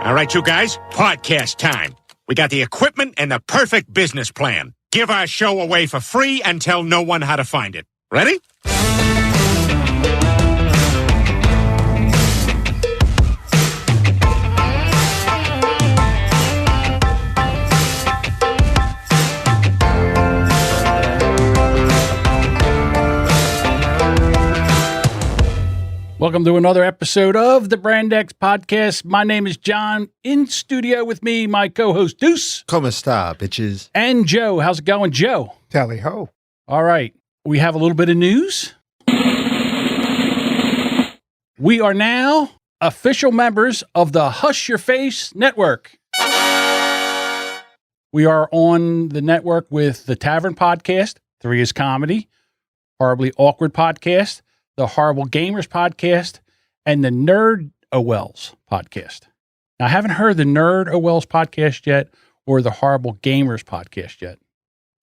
All right, you guys, podcast time. We got the equipment and the perfect business plan. Give our show away for free and tell no one how to find it. Ready? Welcome to another episode of the Brand X Podcast. My name is John. In studio with me, my co-host Deuce. Como esta, bitches? And Joe. How's it going, Joe? Tally ho. All right. We have a little bit of news. We are now official members of the Hush Your Face Network. We are on the network with the Tavern Podcast, 3 is Comedy, Horribly Awkward Podcast, the Horrible Gamers Podcast, and the Nerd Owls Podcast. Now, I haven't heard the Nerd Owls Podcast yet or the Horrible Gamers Podcast yet,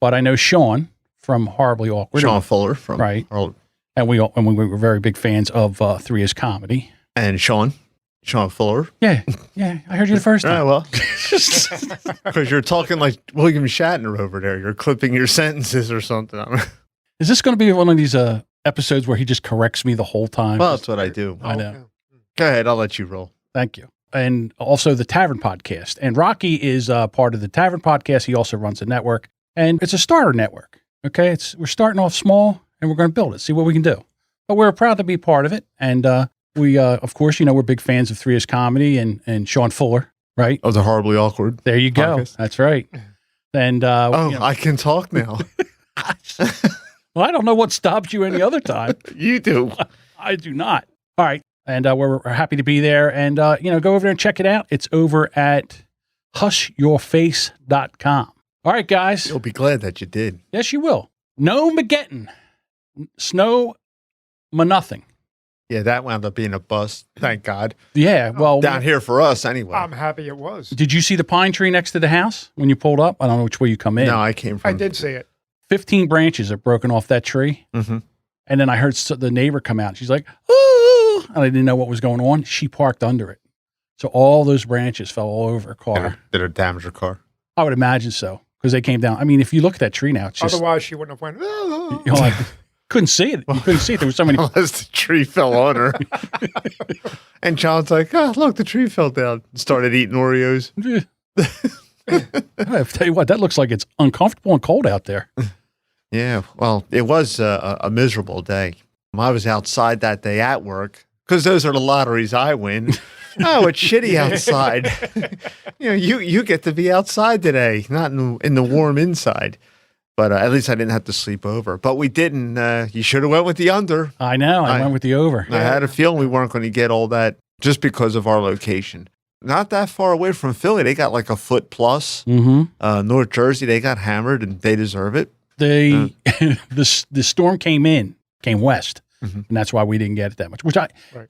but I know Sean from Horribly Awkward. Sean Fuller from right, and we were very big fans of 3 is Comedy. And Sean Fuller. Yeah, I heard you the first time. Well, because you're talking like William Shatner over there. You're clipping your sentences or something. Is this going to be one of these episodes where he just corrects me the whole time? Well, that's what I do. I know. Go ahead. I'll let you roll. Thank you. And also the Tavern Podcast. And Rocky is part of the Tavern Podcast. He also runs a network. And it's a starter network. Okay? We're starting off small, and we're going to build it, see what we can do. But we're proud to be part of it. And we, of course, we're big fans of 3 is Comedy and Sean Fuller, right? Oh, the Horribly Awkward. There you go. Podcast. That's right. And I can talk now. Well, I don't know what stops you any other time. You do. I do not. All right. And we're happy to be there. And, go over there and check it out. It's over at hushyourface.com. All right, guys. You'll be glad that you did. Yes, you will. Nomageddon. Snow nothing. Yeah, that wound up being a bust. Thank God. Yeah, well. Down here for us, anyway. I'm happy it was. Did you see the pine tree next to the house when you pulled up? I don't know which way you come in. No, I came from. I did see it. 15 branches have broken off that tree. Mm-hmm. And then I heard the neighbor come out. She's like, oh, and I didn't know what was going on. She parked under it. So all those branches fell all over her car. Did it damage her car? I would imagine so, because they came down. I mean, if you look at that tree now, it's just... Otherwise, she wouldn't have went, oh. Couldn't see it. You couldn't see it. There was so many... Unless the tree fell on her. And John's like, oh, look, the tree fell down. Started eating Oreos. I tell you what, that looks like it's uncomfortable and cold out there. Yeah, well, it was a miserable day. I was outside that day at work because those are the lotteries I win. Oh, it's shitty outside. You get to be outside today, not in the warm inside. But at least I didn't have to sleep over. But we didn't. You should have went with the under. I know. I went with the over. I had a feeling we weren't going to get all that just because of our location. Not that far away from Philly. They got like a foot plus. Mm-hmm. North Jersey, they got hammered, and they deserve it. The storm came west, and that's why we didn't get it that much.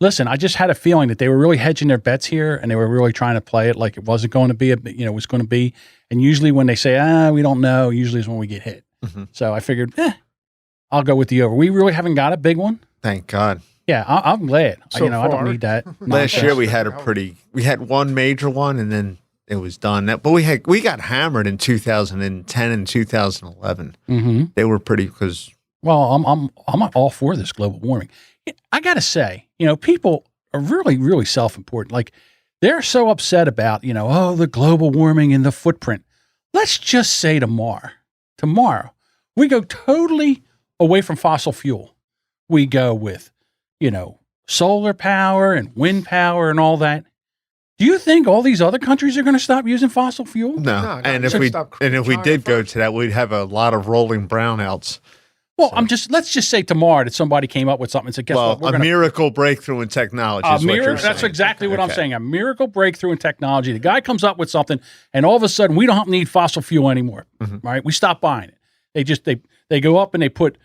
Listen, I just had a feeling that they were really hedging their bets here, and they were really trying to play it like it wasn't going to be it was going to be. And usually when they say, we don't know, usually is when we get hit. Mm-hmm. So I figured, I'll go with the over. We really haven't got a big one. Thank God. Yeah, I'm glad. So I don't need that. Last year we had we had one major one, and then it was done. But we got hammered in 2010 and 2011. Mm-hmm. They were pretty because. Well, I'm all for this global warming. I got to say, people are really, really self-important. Like they're so upset about, the global warming and the footprint. Let's just say tomorrow we go totally away from fossil fuel. We go with, solar power and wind power and all that. Do you think all these other countries are going to stop using fossil fuel? No. And if we did go to that, we'd have a lot of rolling brownouts. Well, let's just say tomorrow that somebody came up with something and said, guess what? Miracle breakthrough in technology is what you're saying. That's exactly what I'm saying. A miracle breakthrough in technology. The guy comes up with something, and all of a sudden, we don't need fossil fuel anymore, right? We stop buying it. They go up and they put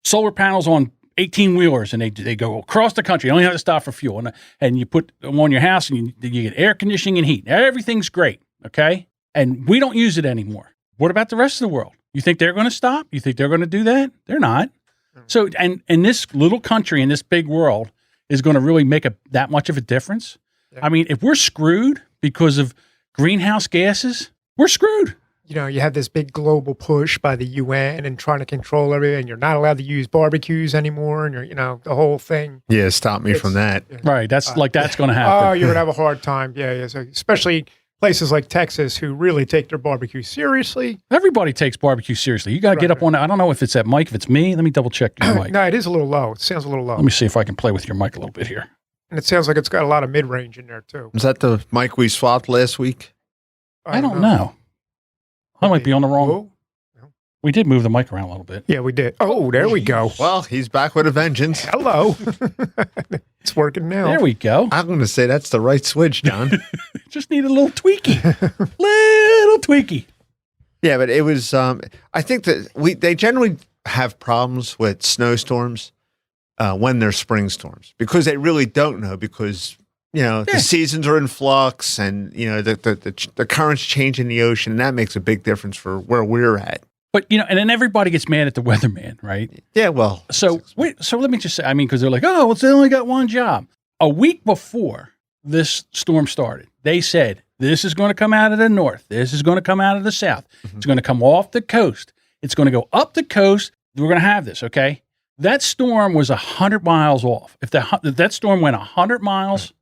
solar panels on 18-wheelers, and they go across the country. You don't have to stop for fuel. And you put them on your house, and you get air conditioning and heat. Everything's great, okay? And we don't use it anymore. What about the rest of the world? You think they're going to stop? You think they're going to do that? They're not. So, and this little country in this big world is going to really make that much of a difference. I mean, if we're screwed because of greenhouse gases, we're screwed. You know, you have this big global push by the UN and trying to control everything. You're not allowed to use barbecues anymore, and the whole thing. Yeah, stop me from that. Right. That's going to happen. Oh, you're going to have a hard time. Yeah. So especially places like Texas who really take their barbecue seriously. Everybody takes barbecue seriously. You got to get up on that. I don't know if it's that mic, if it's me. Let me double check your mic. No, it is a little low. It sounds a little low. Let me see if I can play with your mic a little bit here. And it sounds like it's got a lot of mid-range in there, too. Is that the mic we swapped last week? I don't know. I might be on the wrong. Whoa. We did move the mic around a little bit. Yeah, we did. Oh, there we go. Well, he's back with a vengeance. Hello. It's working now. There we go. I'm going to say that's the right switch, John. Just need a little tweaky. Little tweaky. Yeah, but it was, I think that they generally have problems with snowstorms when they're spring storms because they really don't know because, the seasons are in flux and, the currents change in the ocean and that makes a big difference for where we're at. But, and then everybody gets mad at the weatherman, right? Yeah, well. So let me just say, because they're like, oh, well, they only got one job. A week before this storm started, they said, this is going to come out of the north. This is going to come out of the south. Mm-hmm. It's going to come off the coast. It's going to go up the coast. We're going to have this, okay? That storm was 100 miles off. If that storm went 100 miles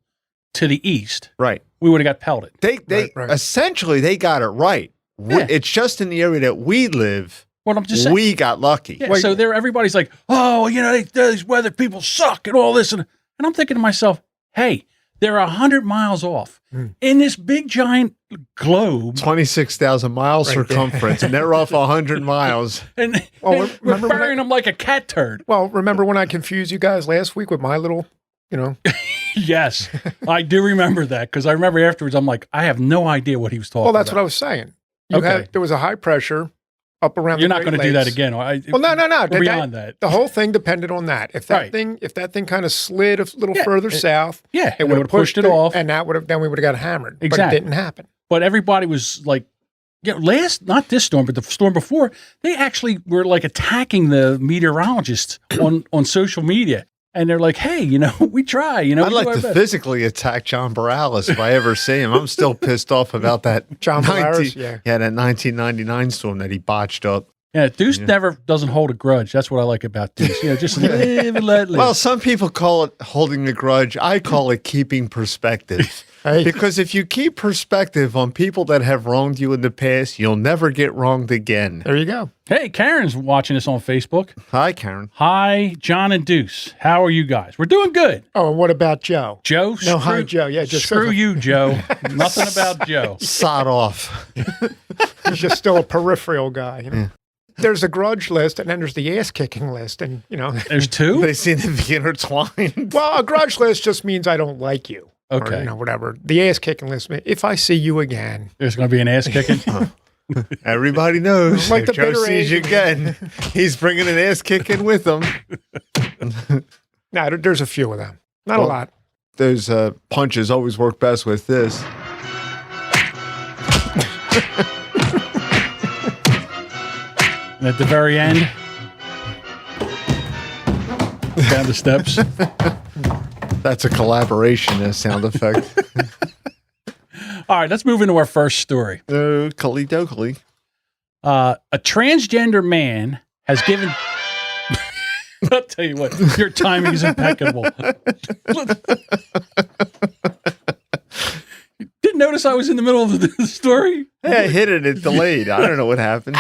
to the east, right, we would have got pelted. They essentially, they got it right. Yeah. It's just in the area that we live. What I'm just saying. We got lucky. Yeah, so everybody's like, oh, these weather people suck and all this. And I'm thinking to myself, hey, they're 100 miles off in this big giant globe. 26,000 miles circumference, and they're off 100 miles. And we're burying them like a cat turd. Well, remember when I confused you guys last week with my little, Yes, I do remember that because I remember afterwards, I'm like, I have no idea what he was talking about. Well, that's what I was saying. There was a high pressure up around. You're not going to do that again. No. Beyond that, the whole thing depended on that. If that thing kind of slid a little further south, it would have pushed it off, and then we would have got hammered. Exactly. But it didn't happen. But everybody was like, not this storm, but the storm before, they actually were like attacking the meteorologists on social media. And they're like, hey, we try. I'd like to physically attack John Morales if I ever see him. I'm still pissed off about that. John Morales, that 1999 storm that he botched up. Yeah, Deuce never doesn't hold a grudge. That's what I like about Deuce. Just live and let live. Well, some people call it holding a grudge. I call it keeping perspective. Because if you keep perspective on people that have wronged you in the past, you'll never get wronged again. There you go. Hey, Karen's watching us on Facebook. Hi, Karen. Hi, John and Deuce. How are you guys? We're doing good. Oh, and what about Joe? Joe? Hi, Joe. Yeah, just screw you, Joe. Nothing about Joe. Sod off. He's just still a peripheral guy. Yeah. There's a grudge list, and then there's the ass-kicking list, and there's two? They seem to be intertwined. Well, a grudge list just means I don't like you. Okay. Or, whatever. The ass-kicking list, if I see you again. There's going to be an ass-kicking? Everybody knows. Like if Joe sees you again, he's bringing an ass-kicking with him. No, there's a few of them. Not a lot. Those punches always work best with this. And at the very end, down the steps. That's a collaboration, a sound effect. All right, let's move into our first story. Dokey dokey. A transgender man has given... I'll tell you what, your timing is impeccable. Didn't notice I was in the middle of the story? Yeah, I hit it. It delayed. I don't know what happened.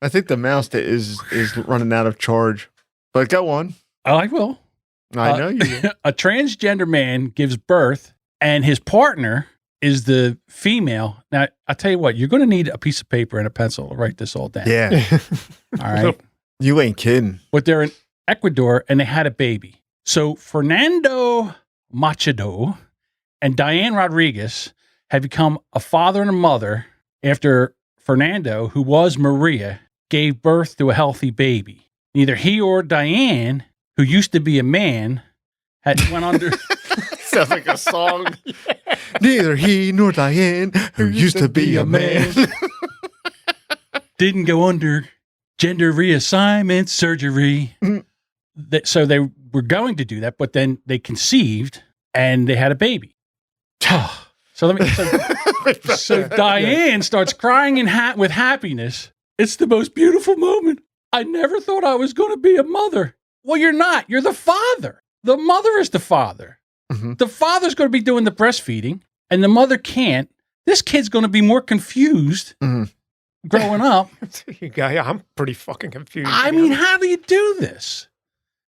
I think the mouse is running out of charge. But go on. I will. I know you will. A transgender man gives birth, and his partner is the female. Now, I'll tell you what, you're going to need a piece of paper and a pencil to write this all down. Yeah. All right. You ain't kidding. But they're in Ecuador, and they had a baby. So Fernando Machado and Diane Rodriguez had become a father and a mother after Fernando, who was Maria, gave birth to a healthy baby. Neither he or Diane, who used to be a man, went under... Sounds like a song. Neither he nor Diane, who used to be a man, didn't go under gender reassignment surgery. So they were going to do that, but then they conceived and they had a baby. So let me. So Diane starts crying with happiness. It's the most beautiful moment. I never thought I was going to be a mother. Well, you're not. You're the father. The mother is the father. Mm-hmm. The father's going to be doing the breastfeeding, and the mother can't. This kid's going to be more confused growing up. I'm pretty fucking confused. I mean, how do you do this?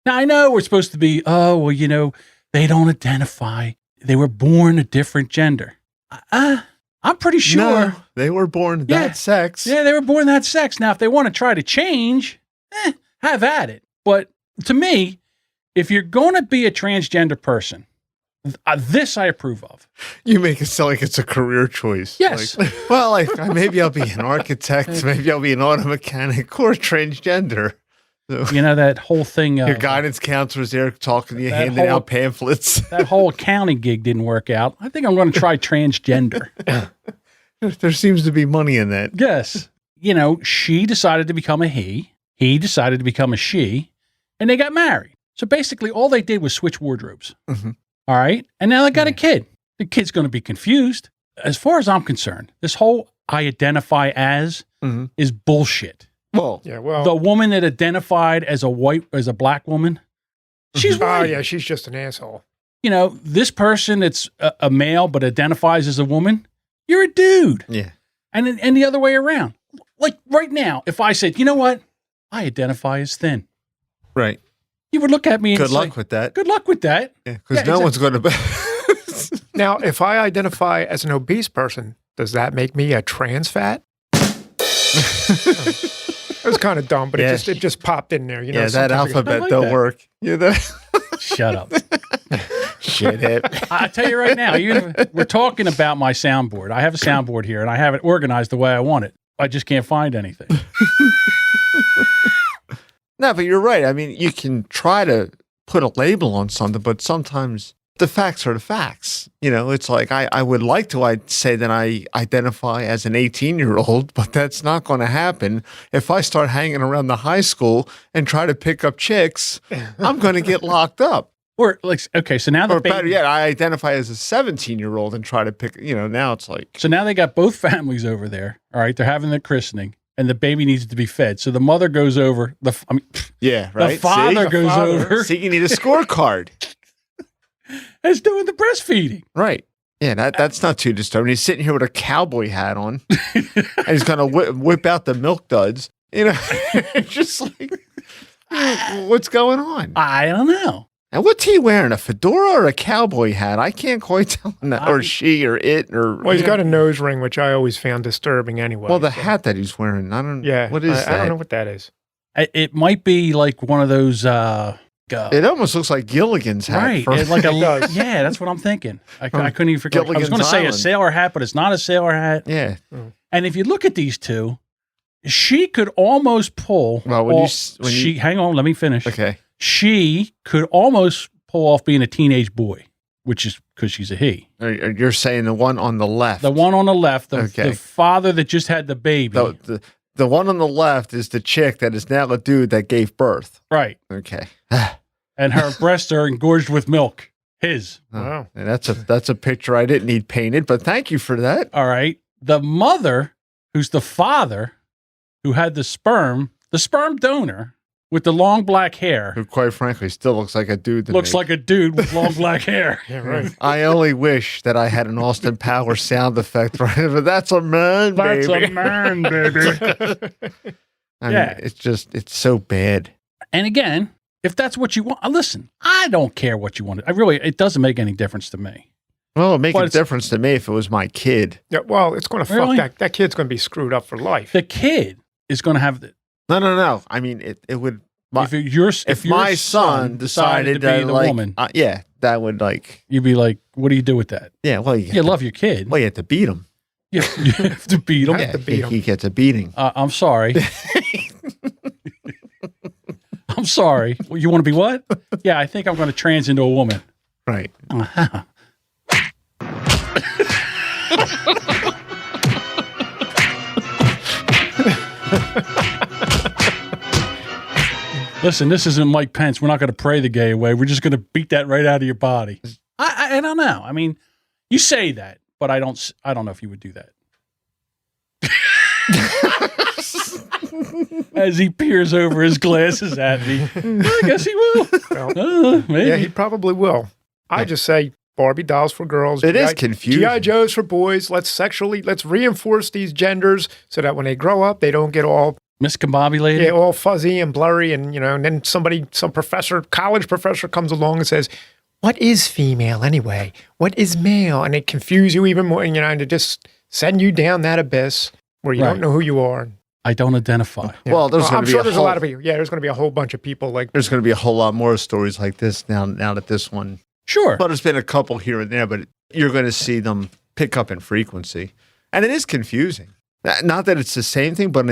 Now, I know we're supposed to be, they don't identify. They were born a different gender. I'm pretty sure. No, they were born that sex. Yeah, they were born that sex. Now, if they want to try to change, have at it. But to me, if you're going to be a transgender person, this I approve of. You make it sound like it's a career choice. Yes. Maybe I'll be an architect. Maybe I'll be an auto mechanic or transgender. So, that whole thing. Your guidance counselor's there talking to you, handing out pamphlets. That whole accounting gig didn't work out. I think I'm going to try transgender. There seems to be money in that. Yes. She decided to become a he. He decided to become a she. And they got married. So basically, all they did was switch wardrobes. Mm-hmm. All right? And now they got a kid. The kid's going to be confused. As far as I'm concerned, this whole I identify as is bullshit. Well, the woman that identified as a black woman, she's right. Oh, yeah, she's just an asshole. This person that's a male but identifies as a woman, you're a dude. Yeah. And the other way around. Like right now, if I said, you know what? I identify as thin. Right. You would look at me and Good luck with that. Good luck with that. Yeah, because no one's going to... Now, if I identify as an obese person, does that make me a trans fat? It was kind of dumb, but it just popped in there. That alphabet don't work. Shut up. Shithead. I tell you right now, we're talking about my soundboard. I have a soundboard here, and I have it organized the way I want it. I just can't find anything. No, but you're right. I mean, you can try to put a label on something, but sometimes the facts are the facts. It's like I would like to say that I identify as an 18-year-old, but that's not going to happen. If I start hanging around the high school and try to pick up chicks, I'm going to get locked up. Or so now or better yet, I identify as a 17-year-old and try to pick. Now it's like so now they got both families over there. All right, they're having their christening. And the baby needs to be fed. So the mother goes over. The father goes over. See, you need a scorecard. Is doing the breastfeeding. Right. Yeah, that's not too disturbing. He's sitting here with a cowboy hat on. And he's going to whip out the milk duds. Just like, what's going on? I don't know. And what's he wearing? A fedora or a cowboy hat? I can't quite tell him that. Or she or it. Well, he's got a nose ring, which I always found disturbing anyway. Well, the hat that he's wearing, I don't know. Yeah. What is that? I don't know what that is. It might be like one of those... it almost looks like Gilligan's hat. Right. Yeah, that's what I'm thinking. I couldn't even forget. I was going to say a sailor hat, but it's not a sailor hat. Yeah. And if you look at these two, she could almost pull... Well, hang on, let me finish. Okay. She could almost pull off being a teenage boy, which is because she's a he. You're saying the one on the left. The one on the left, the father that just had the baby. The one on the left is the chick that is now a dude that gave birth. Right. Okay. And her breasts are engorged with milk. His. Wow. And that's a picture I didn't need painted, but thank you for that. All right. The mother, who's the father, who had the sperm donor, with the long black hair. Who, quite frankly, still looks like a dude. Looks like a dude with long black hair. Yeah, right. I only wish that I had an Austin Powers sound effect, right? But that's a man, baby. That's a man, baby. I mean, it's so bad. And again, if that's what you want, listen, I don't care what you want. It doesn't make any difference to me. Well, it'd make a difference to me if it was my kid. Yeah, well, it's going to fuck that kid's going to be screwed up for life. The kid is going to have the... No. I mean, it would... If my son decided to be the woman, that would you'd be like, what do you do with that? Yeah, well, you love your kid. Well, you have to beat him. You have to beat him. He gets a beating. I'm sorry. I'm sorry. Well, you want to be what? Yeah, I think I'm going to trans into a woman. Right. Uh-huh. Listen, this isn't Mike Pence. We're not going to pray the gay away. We're just going to beat that right out of your body. I don't know. I mean, You say that, but I don't know if you would do that. As he peers over his glasses at me. I guess he will. Well, maybe. yeah, he probably will. I just say Barbie dolls for girls. It is confusing. G.I. Joes for boys. Let's reinforce these genders so that when they grow up, they don't get all miscombobulated. Yeah, all fuzzy and blurry. And, and then some college professor comes along and says, what is female anyway? What is male? And they confuse you even more, and they just send you down that abyss where you don't know who you are. I don't identify. Yeah. Well, I'm sure there's a lot of people. Yeah, there's going to be a whole bunch of people like. There's going to be a whole lot more stories like this now that this one. Sure. But there's been a couple here and there, but you're going to see them pick up in frequency. And it is confusing. Not that it's the same thing, but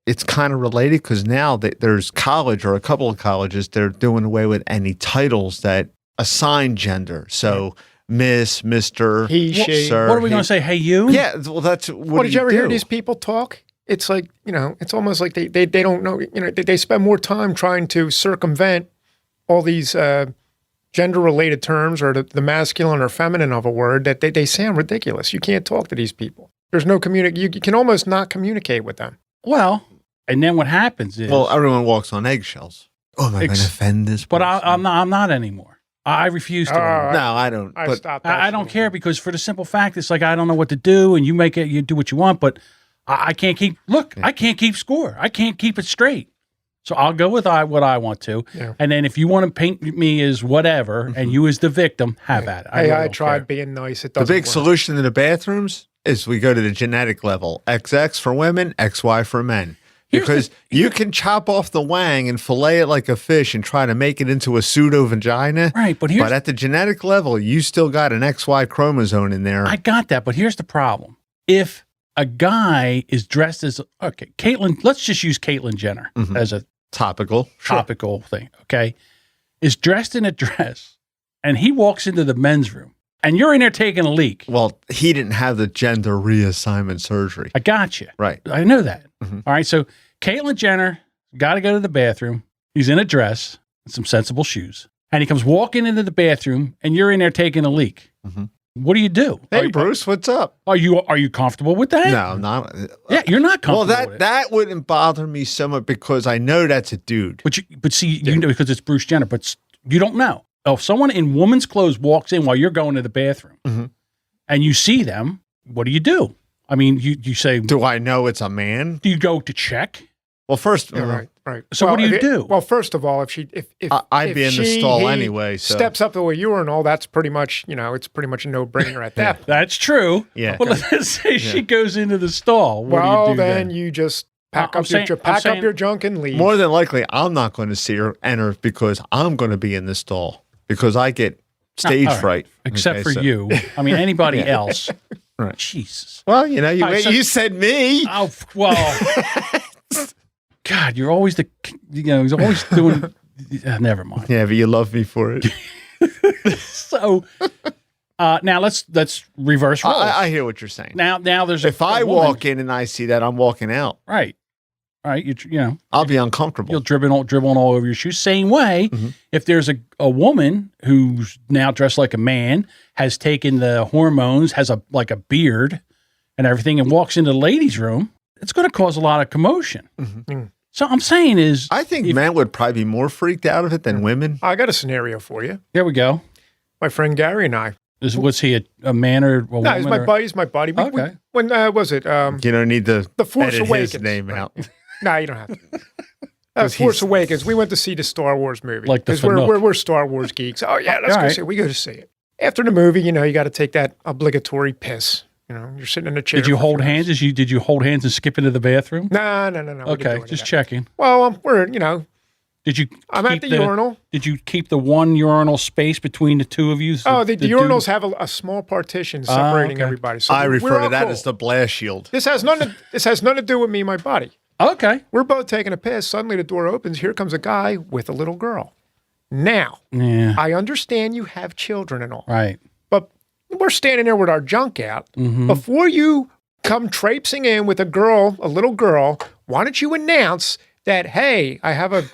it's kind of related because now there's college or a couple of colleges, they're doing away with any titles that assign gender. So Miss, Mr., he, she. Sir. What are we going to say? Hey, you? Yeah, well, that's what did you ever hear these people talk? It's like, it's almost like they don't know, they spend more time trying to circumvent all these gender-related terms or the masculine or feminine of a word that they sound ridiculous. You can't talk to these people. There's no you can almost not communicate with them. Well, and then what happens is... Well, everyone walks on eggshells. Oh, am I going to offend this person? But I'm not anymore. I refuse to. No, I don't. I stopped that. I don't care because for the simple fact, it's like I don't know what to do, and you do what you want, but I can't keep. Look, I can't keep score. I can't keep it straight. So I'll go with what I want to, and then if you want to paint me as whatever and you as the victim, have at it. I tried being nice. It doesn't The big work. solution in the bathrooms is we go to the genetic level: XX for women, XY for men. Because you can chop off the wang and fillet it like a fish and try to make it into a pseudo vagina. Right, but at the genetic level, you still got an XY chromosome in there. I got that, but here's the problem: if a guy is dressed as Caitlyn, let's just use Caitlyn Jenner as a topical thing. Okay, is dressed in a dress, and he walks into the men's room, and you're in there taking a leak. Well, he didn't have the gender reassignment surgery. I got you. Right. I know that. Mm-hmm. All right. So Caitlyn Jenner got to go to the bathroom. He's in a dress and some sensible shoes. And he comes walking into the bathroom and you're in there taking a leak. Mm-hmm. What do you do? Hey, Bruce, what's up? Are you comfortable with that? No, I'm not. Yeah, you're not comfortable with it. That wouldn't bother me so much because I know that's a dude. But see, you know, because it's Bruce Jenner, but you don't know. Oh, if someone in woman's clothes walks in while you're going to the bathroom and you see them, what do? I mean, you say... Do I know it's a man? Do you go to check? Well, first... Yeah, right. So what do you do? Well, first of all, if I'd be in the stall anyway. So. Steps up to a urinal, that's pretty much, it's pretty much a no-brainer at that point. That's true. Yeah. Well, let's say she goes into the stall. What do you do then you just pack up your junk and leave. More than likely, I'm not going to see her enter because I'm going to be in the stall because I get stage fright. Except for you. I mean, anybody else. Right. Jesus. Well, you said me. Oh, well. God, you're always he's always doing, never mind. Yeah, but you love me for it. So, now let's reverse roles. I hear what you're saying. Now there's if I walk in and I see that, I'm walking out. Right. All right. I'll be uncomfortable. You'll dribbling all over your shoes. Same way, if there's a woman who's now dressed like a man, has taken the hormones, has a beard and everything, and walks into the ladies' room, it's going to cause a lot of commotion. So I'm saying is, I think men would probably be more freaked out of it than women. I got a scenario for you. Here we go. My friend Gary and I. Was he a man or a woman? No, he's my buddy. He's my buddy. Okay. When was it? You don't need to The Force edit Awakens. his name out. No, you don't have to. Force Awakens. We went to see the Star Wars movie. Like the because we're Star Wars geeks. Oh yeah, let's go see it. We go to see it. After the movie, you got to take that obligatory piss. You're sitting in a chair. Did you hold hands? Did you hold hands and skip into the bathroom? No. Okay, just checking. Well, we're Did you? I'm at the urinal. Did you keep the one urinal space between the two of you? So the urinals have a small partition separating everybody. So I refer to that as the blast shield. This has nothing to do with me and my buddy. Okay. We're both taking a piss. Suddenly the door opens. Here comes a guy with a little girl. Now, I understand you have children and all. Right. But we're standing there with our junk out. Before you come traipsing in with a little girl, why don't you announce that, hey, I have a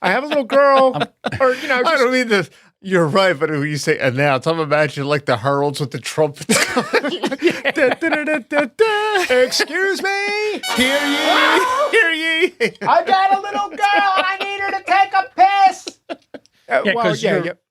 little girl, or I don't need to. You're right, but when you say announce, I'm imagining like the heralds with the trumpets. Excuse me. Hear ye, hear ye. I got a little girl. I need her to take a piss.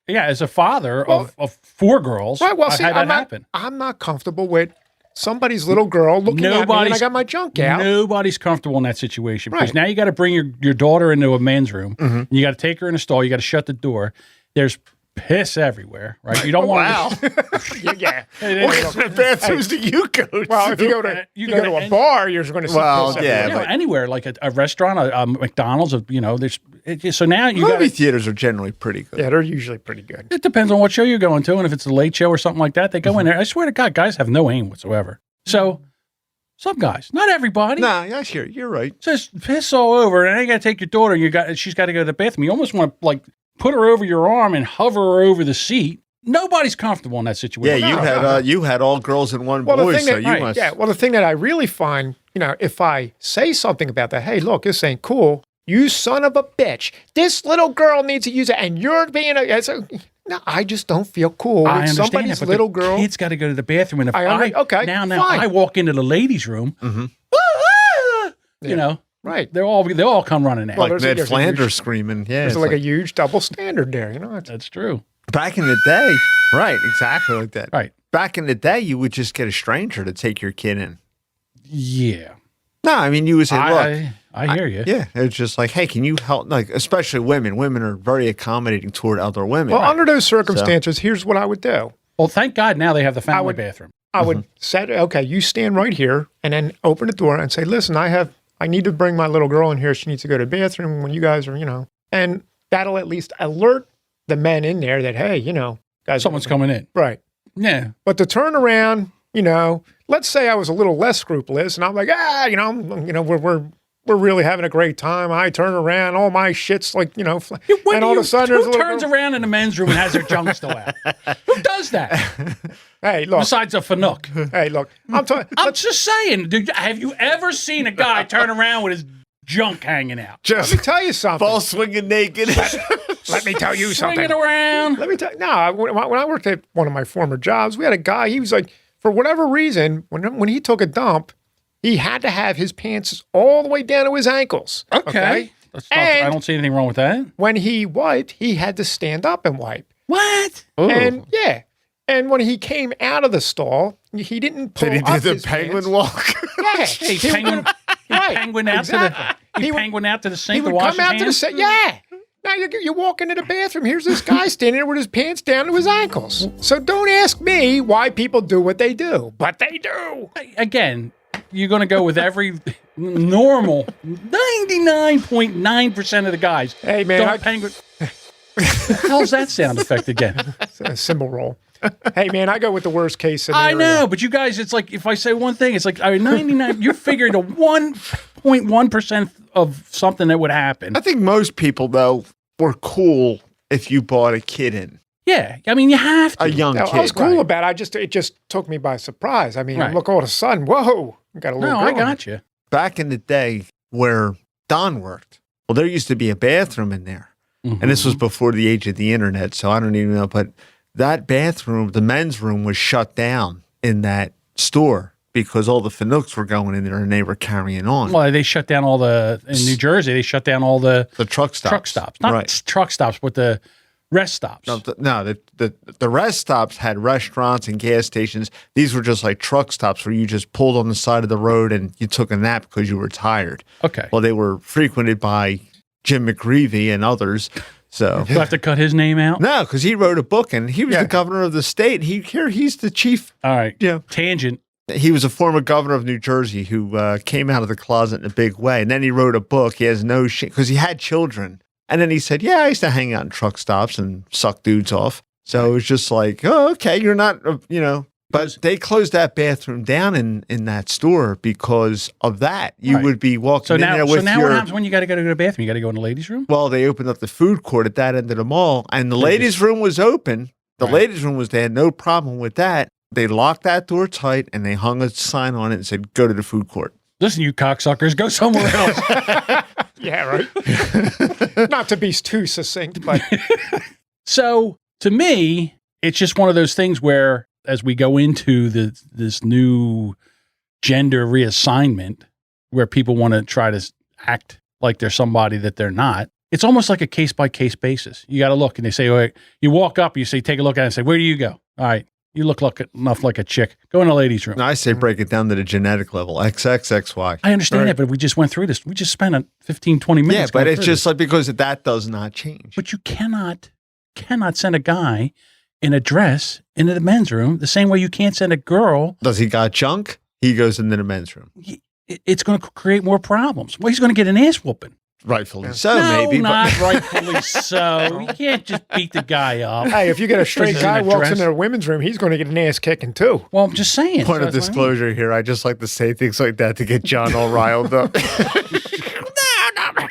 As a father of 4 girls, right, well, see, I had that happen. I'm not comfortable with somebody's little girl looking at me and I got my junk out. Nobody's comfortable in that situation because now you got to bring your daughter into a men's room. And you got to take her in a stall. You got to shut the door. There's piss everywhere, right? You don't want to. Yeah. What kind of bathrooms do you go to? Well, if you go to a bar, you're going to see piss everywhere. Anywhere, like a restaurant, a McDonald's, so now you got movie theaters are generally pretty good. Yeah, they're usually pretty good. It depends on what show you're going to, and if it's a late show or something like that, they go in there. I swear to God, guys have no aim whatsoever. So some guys, not everybody. Nah, yeah, sure, you're right. Just piss all over, and then you got to take your daughter, and she's got to go to the bathroom. You almost want to put her over your arm and hover her over the seat. Nobody's comfortable in that situation. Yeah, you had all girls and one boy, so you must. Yeah, well, the thing that I really find, if I say something about that, hey, look, this ain't cool. You son of a bitch. This little girl needs to use it, and you're being no, I just don't feel cool with somebody's little girl. Kid's got to go to the bathroom, and if fine. I walk into the ladies' room, right? They all come running out. Well, like Ned Flanders screaming. Yeah, there's like a huge double standard there. That's true. Back in the day, right? Exactly like that. Right. Back in the day, you would just get a stranger to take your kid in. Yeah. No, I mean you would say, "Look, I hear you." Yeah, it's just like, "Hey, can you help?" Like, especially women. Women are very accommodating toward other women. Well, under those circumstances, here's what I would do. Well, thank God now they have the family bathroom. I would say, "Okay, you stand right here," and then open the door and say, "Listen, I need to bring my little girl in here. She needs to go to the bathroom when you guys are, and that'll at least alert the men in there that, hey, guys, someone's coming in." Right. Yeah. But to turn around, let's say I was a little less scrupulous and I'm like, we're really having a great time. I turn around, all my shit's like, and all of a sudden who turns around in the men's room and has their junk still out? Who does that? Hey, look. Besides a Fanuc. Hey, look. I'm just saying, have you ever seen a guy turn around with his junk hanging out? Just let me tell you something. Ball swinging naked. Let me tell you something. Swing it around. Let me tell you. No, when I worked at one of my former jobs, we had a guy, he was like, for whatever reason, when he took a dump, he had to have his pants all the way down to his ankles. Okay. I don't see anything wrong with that. When he wiped, he had to stand up and wipe. What? And and when he came out of the stall, he didn't pull Did he do the penguin walk? Yeah. He penguin out to the sink to wash his hands? He would come out to the sink. Yeah. Now you walk into the bathroom. Here's this guy standing there with his pants down to his ankles. So don't ask me why people do what they do, but they do. Again, you're going to go with every normal 99.9% of the guys. Hey man, penguin. How's that sound effect again? It's a cymbal roll. Hey man, I go with the worst case scenario. I know, but you guys, it's like if I say one thing, it's like 99. You figured a 1.1% of something that would happen. I think most people though were cool if you brought a kid in. Yeah, I mean you have to. A young kid. I was cool about it. It just took me by surprise. I mean, look, all of a sudden, whoa, got a little. No, I got you. Back in the day where Don worked, well, there used to be a bathroom in there, and this was before the age of the internet, so I don't even know, but. That bathroom, the men's room, was shut down in that store because all the Fanucs were going in there and they were carrying on. Well, they shut down in New Jersey, they shut down all the truck stops. Not truck stops, but the rest stops. The rest stops had restaurants and gas stations. These were just like truck stops where you just pulled on the side of the road and you took a nap because you were tired. Okay. Well, they were frequented by Jim McGreevy and others. So do I have to cut his name out? No, because he wrote a book and he was the governor of the state. He's the chief. All right. Tangent. He was a former governor of New Jersey who came out of the closet in a big way. And then he wrote a book. He has no shame because he had children. And then he said, I used to hang out in truck stops and suck dudes off. So it was just like, oh, okay, you're not, But they closed that bathroom down in that store because of that. You would be walking in there with So now what happens when you got to go to the bathroom? You got to go in the ladies' room? Well, they opened up the food court at that end of the mall, and the ladies' room was open. The ladies' room was there, no problem with that. They locked that door tight, and they hung a sign on it and said, go to the food court. Listen, you cocksuckers, go somewhere else. Yeah, right. Not to be too succinct, but... So to me, it's just one of those things where as we go into this new gender reassignment where people want to try to act like they're somebody that they're not, it's almost like a case-by-case basis. You got to look, and they say, all right, you walk up, you say, take a look at it and say, where do you go? All right, you look enough like a chick. Go in the ladies' room. No, I say break it down to the genetic level, XXXY. I understand that, but we just went through this. We just spent 15, 20 minutes. Yeah, but it's just like because that does not change. But you cannot send a guy in a dress into the men's room the same way you can't send a girl. Does he got junk? He goes into the men's room. It's going to create more problems. Well, he's going to get an ass whooping. Rightfully so, no, maybe. Not rightfully so. You can't just beat the guy up. Hey, if you get a straight guy walks into a women's room, he's going to get an ass kicking too. Well, I'm just saying. Point of disclosure here. I just like to say things like that to get John all riled up. I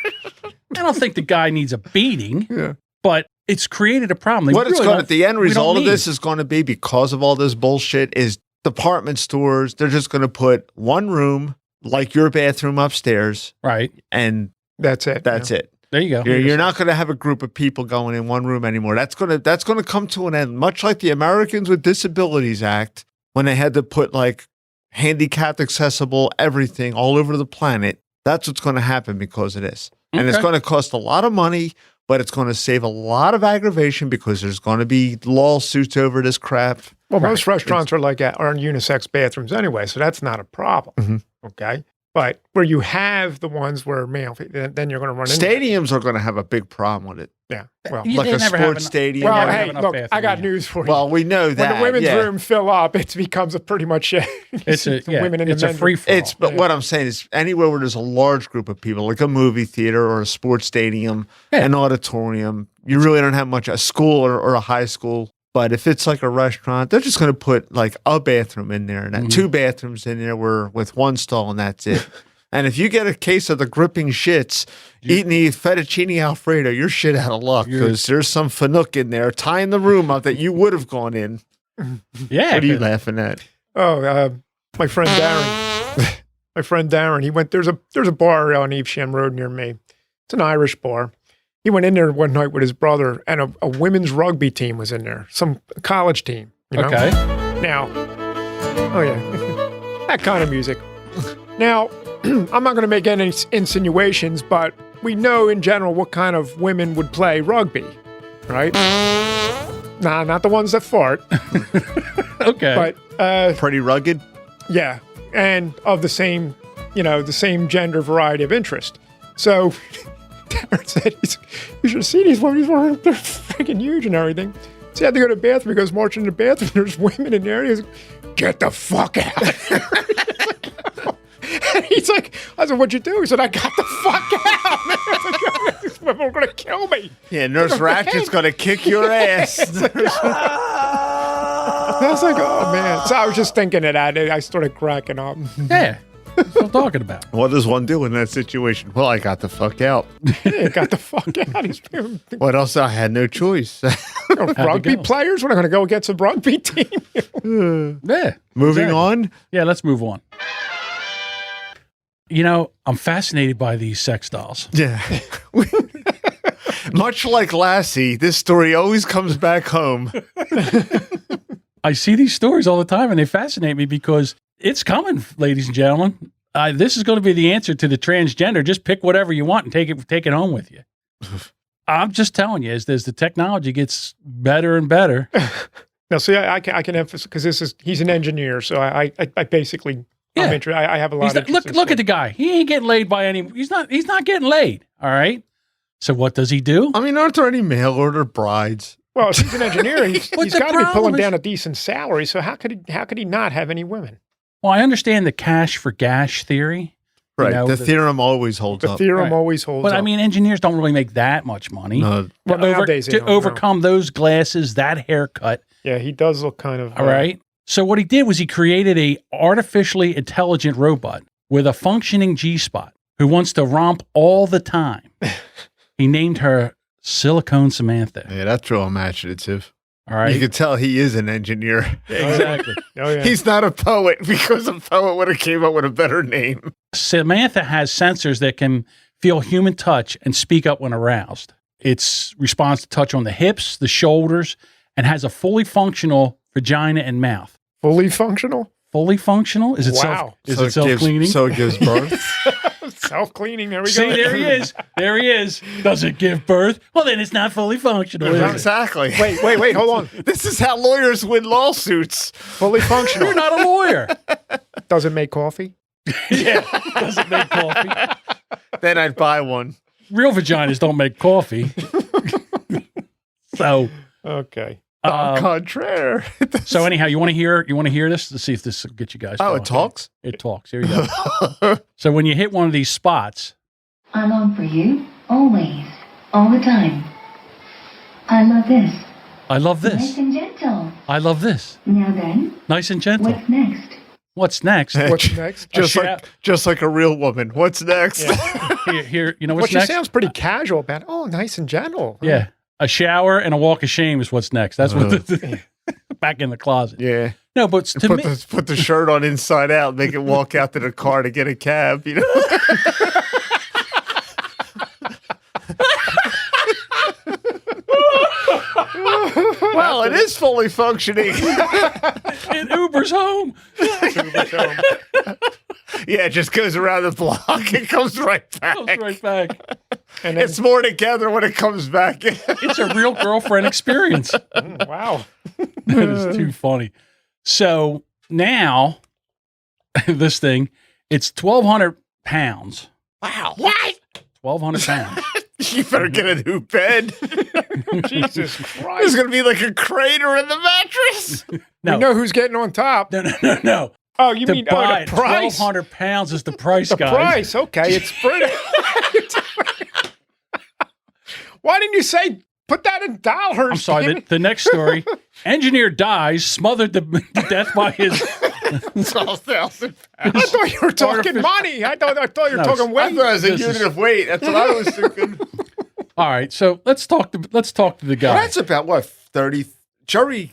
don't think the guy needs a beating, but it's created a problem. The end result of this is going to be, because of all this bullshit, is department stores, they're just going to put one room like your bathroom upstairs. Right. And that's it. That's it. There you go. You're not going to have a group of people going in one room anymore. That's going to come to an end, much like the Americans with Disabilities Act, when they had to put like handicapped accessible everything all over the planet. That's what's going to happen because of this. And it's going to cost a lot of money, but it's going to save a lot of aggravation because there's going to be lawsuits over this crap. Well, most restaurants are in unisex bathrooms anyway, so that's not a problem. Mm-hmm. Okay. But where you have the ones where male, then you're going to run into stadiums are going to have a big problem with it. Yeah. Well, like a sports stadium. Well, hey, look, I got news for you. Well, we know that. When the women's room fill up, it becomes a pretty much it's a free for all. But what I'm saying is anywhere where there's a large group of people, like a movie theater or a sports stadium, an auditorium, you really don't have much, a school or a high school. But if it's like a restaurant, they're just going to put like a bathroom in there and two bathrooms in there with one stall, and that's it. And if you get a case of the gripping shits, eating the fettuccine Alfredo, you're shit out of luck because there's some fanook in there tying the room up that you would have gone in. Yeah. What are you laughing at? Oh, my friend Darren. He went. There's a bar on Evesham Road near me. It's an Irish bar. He went in there one night with his brother, and a women's rugby team was in there, some college team. You know? Okay. Now, that kind of music. Now, I'm not going to make any insinuations, but we know in general what kind of women would play rugby, right? Nah, not the ones that fart. Okay. But pretty rugged. Yeah, and of the same gender variety of interest. So. Darren said, you should see these women. They're freaking huge and everything. So he had to go to the bathroom. He goes marching to the bathroom. There's women in there. He goes, get the fuck out. And he's like, I said, what'd you do? He said, I got the fuck out. I was like, these women are going to kill me. Yeah, Nurse Ratchet's going to kick your ass. I was like, oh, man. So I was just thinking of that. I started cracking up. Yeah. That's what I'm talking about. What does one do in that situation? Well, I got the fuck out. Yeah, got the fuck out. What else? I had no choice. Rugby players? We're not going to go against a rugby team. Yeah. Moving on? Yeah, let's move on. You know, I'm fascinated by these sex dolls. Yeah. Much like Lassie, this story always comes back home. I see these stories all the time, and they fascinate me because it's coming, ladies and gentlemen. This is going to be the answer to the transgender. Just pick whatever you want and take it home with you. I'm just telling you, as the technology gets better and better. Now, see, I can emphasize because he's an engineer, so I basically I'm interested. I have a lot of look at the guy. He ain't getting laid by any. He's not getting laid. All right. So what does he do? I mean, aren't there any mail order brides? Well, if he's an engineer, he's got to be pulling down a decent salary. So how could he not have any women? Well, I understand the cash for gash theory. Right. You know, the theorem always holds up. The theorem always holds up. But I mean, engineers don't really make that much money. To overcome those glasses, that haircut. Yeah, he does look kind of... All right. So what he did was he created a artificially intelligent robot with a functioning G-spot who wants to romp all the time. He named her Silicone Samantha. Yeah, that's real imaginative. All right. You can tell he is an engineer. Exactly. Oh, yeah. He's not a poet because a poet would have came up with a better name. Samantha has sensors that can feel human touch and speak up when aroused. It responds to touch on the hips, the shoulders, and has a fully functional vagina and mouth. Fully functional? Fully functional? Is it Wow. it self-cleaning? So it gives birth. Self-cleaning. There we See, go. there he is. There he is. Does it give birth? Well, then it's not fully functional. Is it? Exactly. Wait, hold on. This is how lawyers win lawsuits. Fully functional. You're not a lawyer. Does it make coffee? Yeah. Does it make coffee? Then I'd buy one. Real vaginas don't make coffee. So, Okay. Au contraire. so anyhow, you want to hear this to see if this will get you guys. Oh, it talks? It talks. Here you go. So when you hit one of these spots, I'm on for you, always, all the time. I love this. I love Nice this. and gentle. I love this. Now then, Nice and gentle. what's next? What's next? What's next? Just like a real woman. What's next? Here, you know Well, what's she next? sounds pretty casual about, nice and gentle. Yeah. A shower and a walk of shame is what's next. That's what back in the closet. Yeah. No, but to me, Put the shirt on inside out, make it walk out to the car to get a cab, you know? Well, it is fully functioning. it Uber's home. Yeah, it just goes around the block and comes right back. Goes right back. And then, It's more together when it comes back. It's a real girlfriend experience. wow. That is too funny. So now, this thing, it's 1,200 pounds. Wow. What? 1,200 pounds. You better get a new bed. Jesus There's Christ. going to be like a crater in the mattress. No, We know who's getting on top. no. Oh, you To mean buy the it, price? 1,200 pounds is the price, The guys. price. Okay, it's pretty. Why didn't you say put that in dollars? I'm sorry. The next story: engineer dies smothered to death by his. 12,000 I thought you were talking Artificial- money. I thought you were No, talking I weight. thought it was a This is- unit of weight. That's what I was thinking. All right, so let's talk to the guy. That's about what 30. Jerry,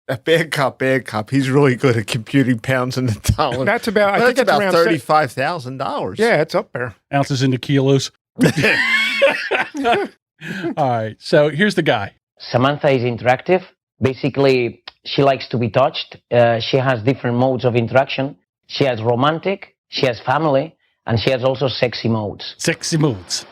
a bad cop. He's really good at computing pounds into dollars. That's about. I think That's that's about around $35,000. Yeah, it's up there. Ounces into kilos. All right, so here's the guy. Samantha is interactive. Basically, she likes to be touched. She has different modes of interaction. She has romantic, she has family, and she has also sexy modes. Sexy moods.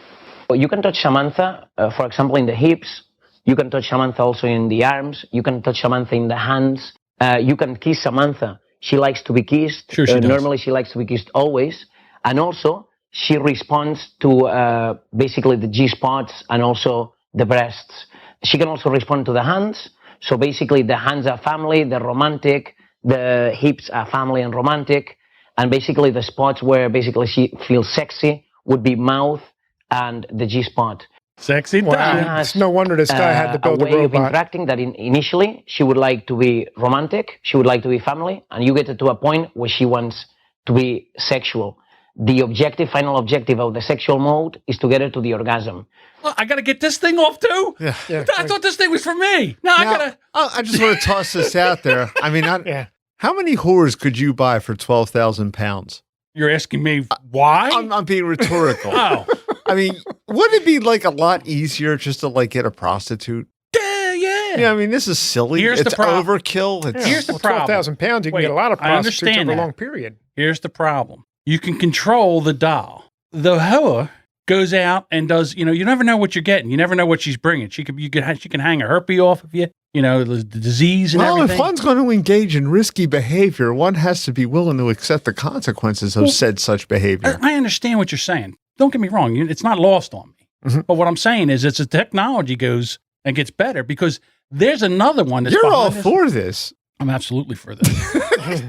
You can touch Samantha, for example, in the hips. You can touch Samantha also in the arms. You can touch Samantha in the hands. You can kiss Samantha. She likes to be kissed. Sure she does. Normally, she likes to be kissed always. And also, she responds to basically the G-spots and also the breasts. She can also respond to the hands. So basically, the hands are family, they're romantic. The hips are family and romantic. And basically, the spots where basically she feels sexy would be mouth and the G-spot. Sexy Wow. time. It's no wonder this guy had to build a a way of robot. interacting that initially she would like to be romantic, she would like to be family, and you get it to a point where she wants to be sexual. The final objective of the sexual mode is to get her to the orgasm. Well, I got to get this thing off too. Yeah. I thought this thing was for me. No, I Now, gotta. I just want to toss this out there. I mean, Yeah. how many whores could you buy for 12,000 pounds? You're asking me why? I'm being rhetorical. Oh, I mean, wouldn't it be like a lot easier just to like get a prostitute? yeah. Yeah, I mean, this is silly. Here's the it's problem. overkill. It's, Here's the problem. 12,000 pounds, you can Wait, get a lot of I prostitutes understand over a that. long period. Here's the problem. You can control the doll. The hoe goes out and does, you never know what you're getting. You never know what she's bringing. She can hang a herpes off of you, the disease and well, everything. if one's going to engage in risky behavior, one has to be willing to accept the consequences of said such behavior. I understand what you're saying. Don't get me wrong. It's not lost on me. Mhm. But what I'm saying is, as the technology goes and gets better, because there's another one that's You're all behind this. for this. I'm absolutely for this.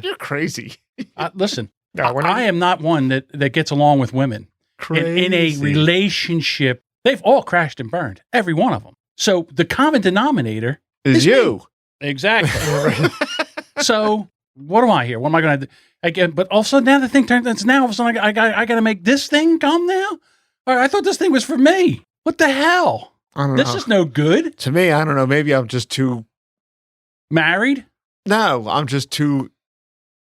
You're crazy. Listen, No, we're I not- am not one that gets along with women. In a relationship, they've all crashed and burned, every one of them. So the common denominator is you. exactly. So what am I here? What am I going to do again? But also now the thing turns. Now all of a sudden I got to make this thing come now. All right, I thought this thing was for me. What the hell? I don't This know. is no good. To me, I don't know. Maybe I'm just too. Married. No, I'm just too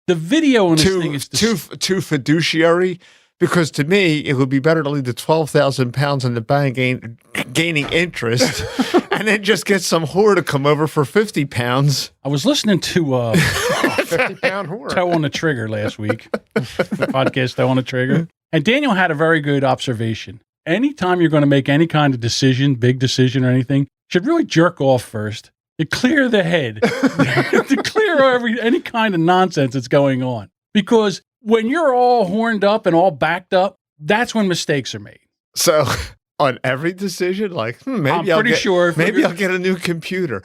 The video on this thing is too fiduciary. Because to me, it would be better to leave the 12,000 pounds in the bank and gaining interest, and then just get some whore to come over for 50 pounds. I was listening to 50-pound whore. Toe on the Trigger last week, the podcast Toe on the Trigger. And Daniel had a very good observation. Anytime you're going to make any kind of decision, big decision or anything, you should really jerk off first to clear the head, to clear any kind of nonsense that's going on. Because when you're all horned up and all backed up, that's when mistakes are made. So on every decision, like maybe I'll get a new computer.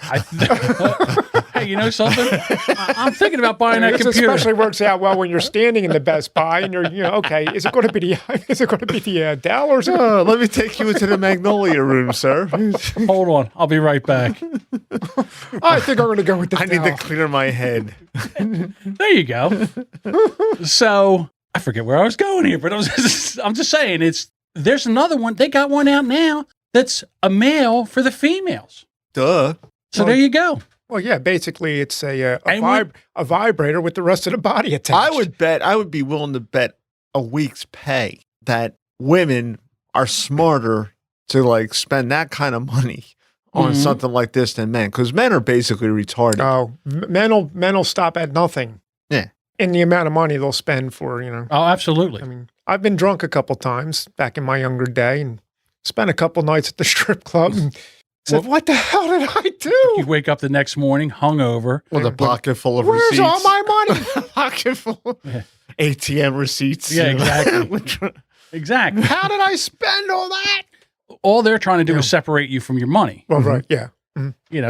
Hey, you know something? I'm thinking about buying that computer. Especially works out well when you're standing in the Best Buy and you're, okay, is it going to be the Dell or something? Oh, let me take you into the Magnolia room, sir. Hold on, I'll be right back. I think I'm going to go with the Dell. I need to clear my head. There you go. So I forget where I was going here, but I'm just saying there's another one. They got one out now that's a male for the females. Duh. So there you go. Well, yeah, basically it's a vibrator with the rest of the body attached. I would be willing to bet a week's pay that women are smarter to like spend that kind of money on something like this than men, because men are basically retarded. Oh, men will stop at nothing. Yeah. In the amount of money they'll spend for, Oh, absolutely. I mean, I've been drunk a couple times back in my younger day and spent a couple nights at the strip club and said, what the hell did I do? You wake up the next morning hungover with a pocket full of Where's receipts. all my money? Pocket full of ATM receipts. Yeah, exactly. Exactly. How did I spend all that? All they're trying to do is separate you from your money. Well, right, yeah.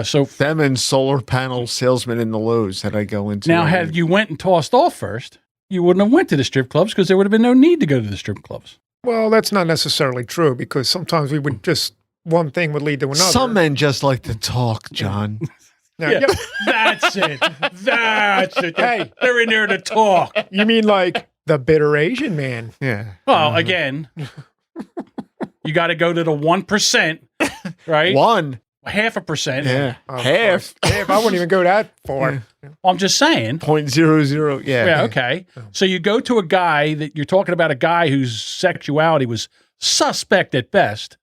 So them and solar panel salesmen in the Lowe's that I go into. Now, had you went and tossed off first, you wouldn't have went to the strip clubs because there would have been no need to go to the strip clubs. Well, that's not necessarily true because sometimes we would just, one thing would lead to another. Some men just like to talk, John. That's it. That's it. Hey. They're in there to talk. You mean like the bitter Asian man? Yeah. Well, again, you got to go to the 1%, right? 0.5%. Yeah. Half. I wouldn't even go that far. Well, I'm just saying. 0.00. Yeah. Yeah, okay. So you go to a guy that you're talking about, a guy whose sexuality was suspect at best.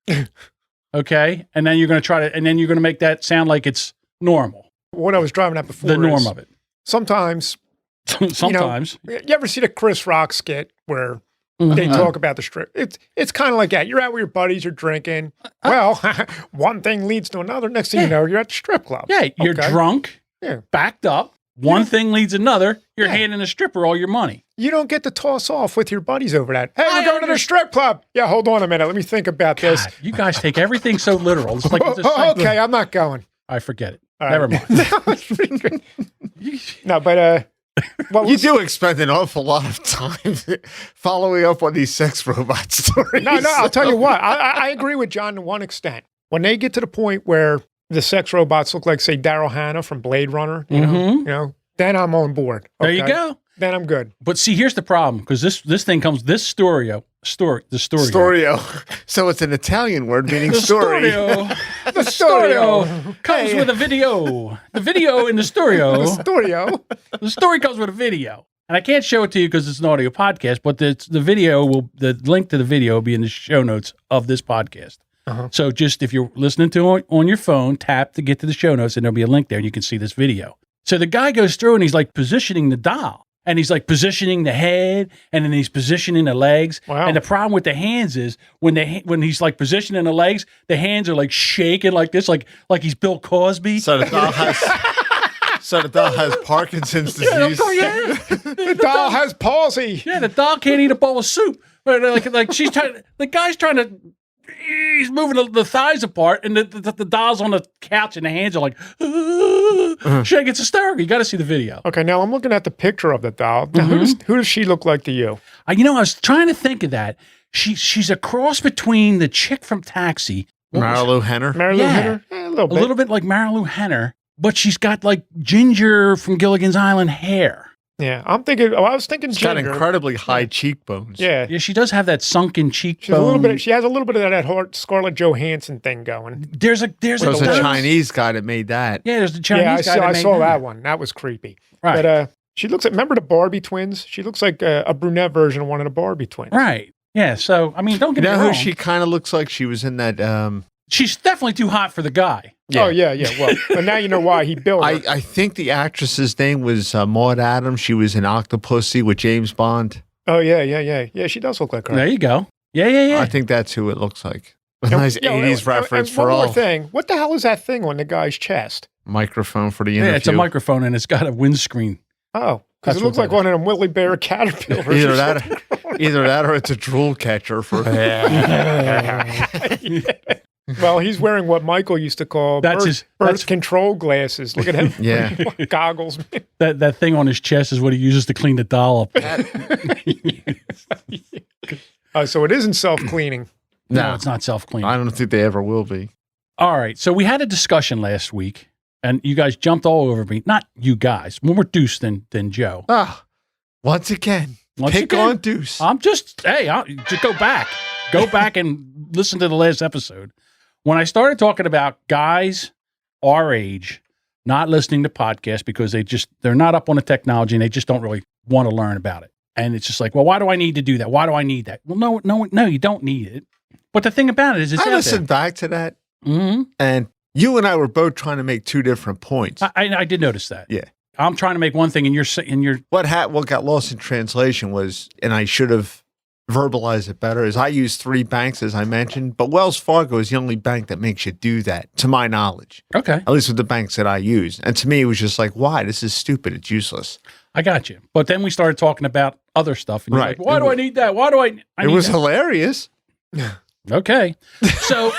Okay. And then you're going to make that sound like it's normal. What I was driving at before. The norm of it. Sometimes. Sometimes. You ever see the Chris Rock skit where they talk about the strip? It's kind of like that. You're out with your buddies, you're drinking. Well, one thing leads to another. Next thing you know, you're at the strip club. Yeah, you're drunk, backed up. One thing leads another. You're handing a stripper all your money. You don't get to toss off with your buddies over that. Hey, we're going to the strip club. Yeah, hold on a minute. Let me think about this. You guys take everything so literal. It's like okay, I'm not going. I forget it. All Never right. mind. No, but you do expend an awful lot of time following up on these sex robot stories. No, I'll tell you what. I agree with John to one extent. When they get to the point where the sex robots look like, say, Daryl Hannah from Blade Runner, you know, then I'm on board. Okay? There you go. Then I'm good. But see, here's the problem, because this thing comes, the Storio. So it's an Italian word meaning story. The Storio comes with a video. The video in the Storio. The story comes with a video. And I can't show it to you because it's an audio podcast, but the link to the video will be in the show notes of this podcast. So just if you're listening to it on your phone, tap to get to the show notes and there'll be a link there and you can see this video. So the guy goes through and he's like positioning the doll. And he's like positioning the head, and then he's positioning the legs. Wow. And the problem with the hands is when he's like positioning the legs, the hands are like shaking like this, like he's Bill Cosby. So the doll has Parkinson's disease. The doll has palsy. Yeah, the doll can't eat a bowl of soup. Like she's trying. The guy's trying to. He's moving the thighs apart, and the doll's on the couch, and the hands are like, shaking. It's hysterical. You got to see the video. Okay, now I'm looking at the picture of the doll. Now, who does she look like to you? I was trying to think of that. She's a cross between the chick from Taxi, Marilu Henner. A little bit like Marilu Henner, but she's got like Ginger from Gilligan's Island hair. Yeah, I was thinking She's Ginger. got incredibly high cheekbones. Yeah, she does have that sunken cheekbone. She has a little bit of that Scarlett Johansson thing going. There's a Chinese guy that made that. Yeah, there's the Chinese guy. I saw that one. That was creepy. Right. But she looks like, remember the Barbie twins? She looks like a brunette version of one of the Barbie twins. Right. Yeah. So don't get me wrong. Who she kind of looks like? She was in that She's definitely too hot for the guy. Yeah. Oh, yeah. Well, but now you know why he billed her. I think the actress's name was Maud Adams. She was in Octopussy with James Bond. Oh, yeah. Yeah, she does look like her. There you go. Yeah. I think that's who it looks like. A nice 80s reference for one all. more thing. What the hell is that thing on the guy's chest? Microphone for the interview. Yeah, it's a microphone and it's got a windscreen. Oh, because That's it looks what like that one of them Willy Bear caterpillars. Either that or it's a drool catcher for. Well, he's wearing what Michael used to call birth control glasses. Look at him. Yeah. Goggles. That thing on his chest is what he uses to clean the doll up. So it isn't self-cleaning. No, it's not self-cleaning. I don't think they ever will be. All right. So we had a discussion last week, and you guys jumped all over me. Not you guys. More Deuce than Joe. Once again. Pick on Deuce. I'll just go back. Go back and listen to the last episode. When I started talking about guys our age not listening to podcasts because they're not up on the technology and they just don't really want to learn about it. And it's just like, well, why do I need to do that? Why do I need that? Well, no, you don't need it. But the thing about it is, I listened back to that, and you and I were both trying to make two different points. I did notice that. Yeah, I'm trying to make one thing, and you're what got lost in translation was, and I should have verbalized it better. Is I use 3 banks as I mentioned, but Wells Fargo is the only bank that makes you do that, to my knowledge. Okay, at least with the banks that I use, and to me, it was just like, why? This is stupid. It's useless. I got you. But then we started talking about other stuff, and you're Right. like, why do I need that? Why do I? It was hilarious. Okay, so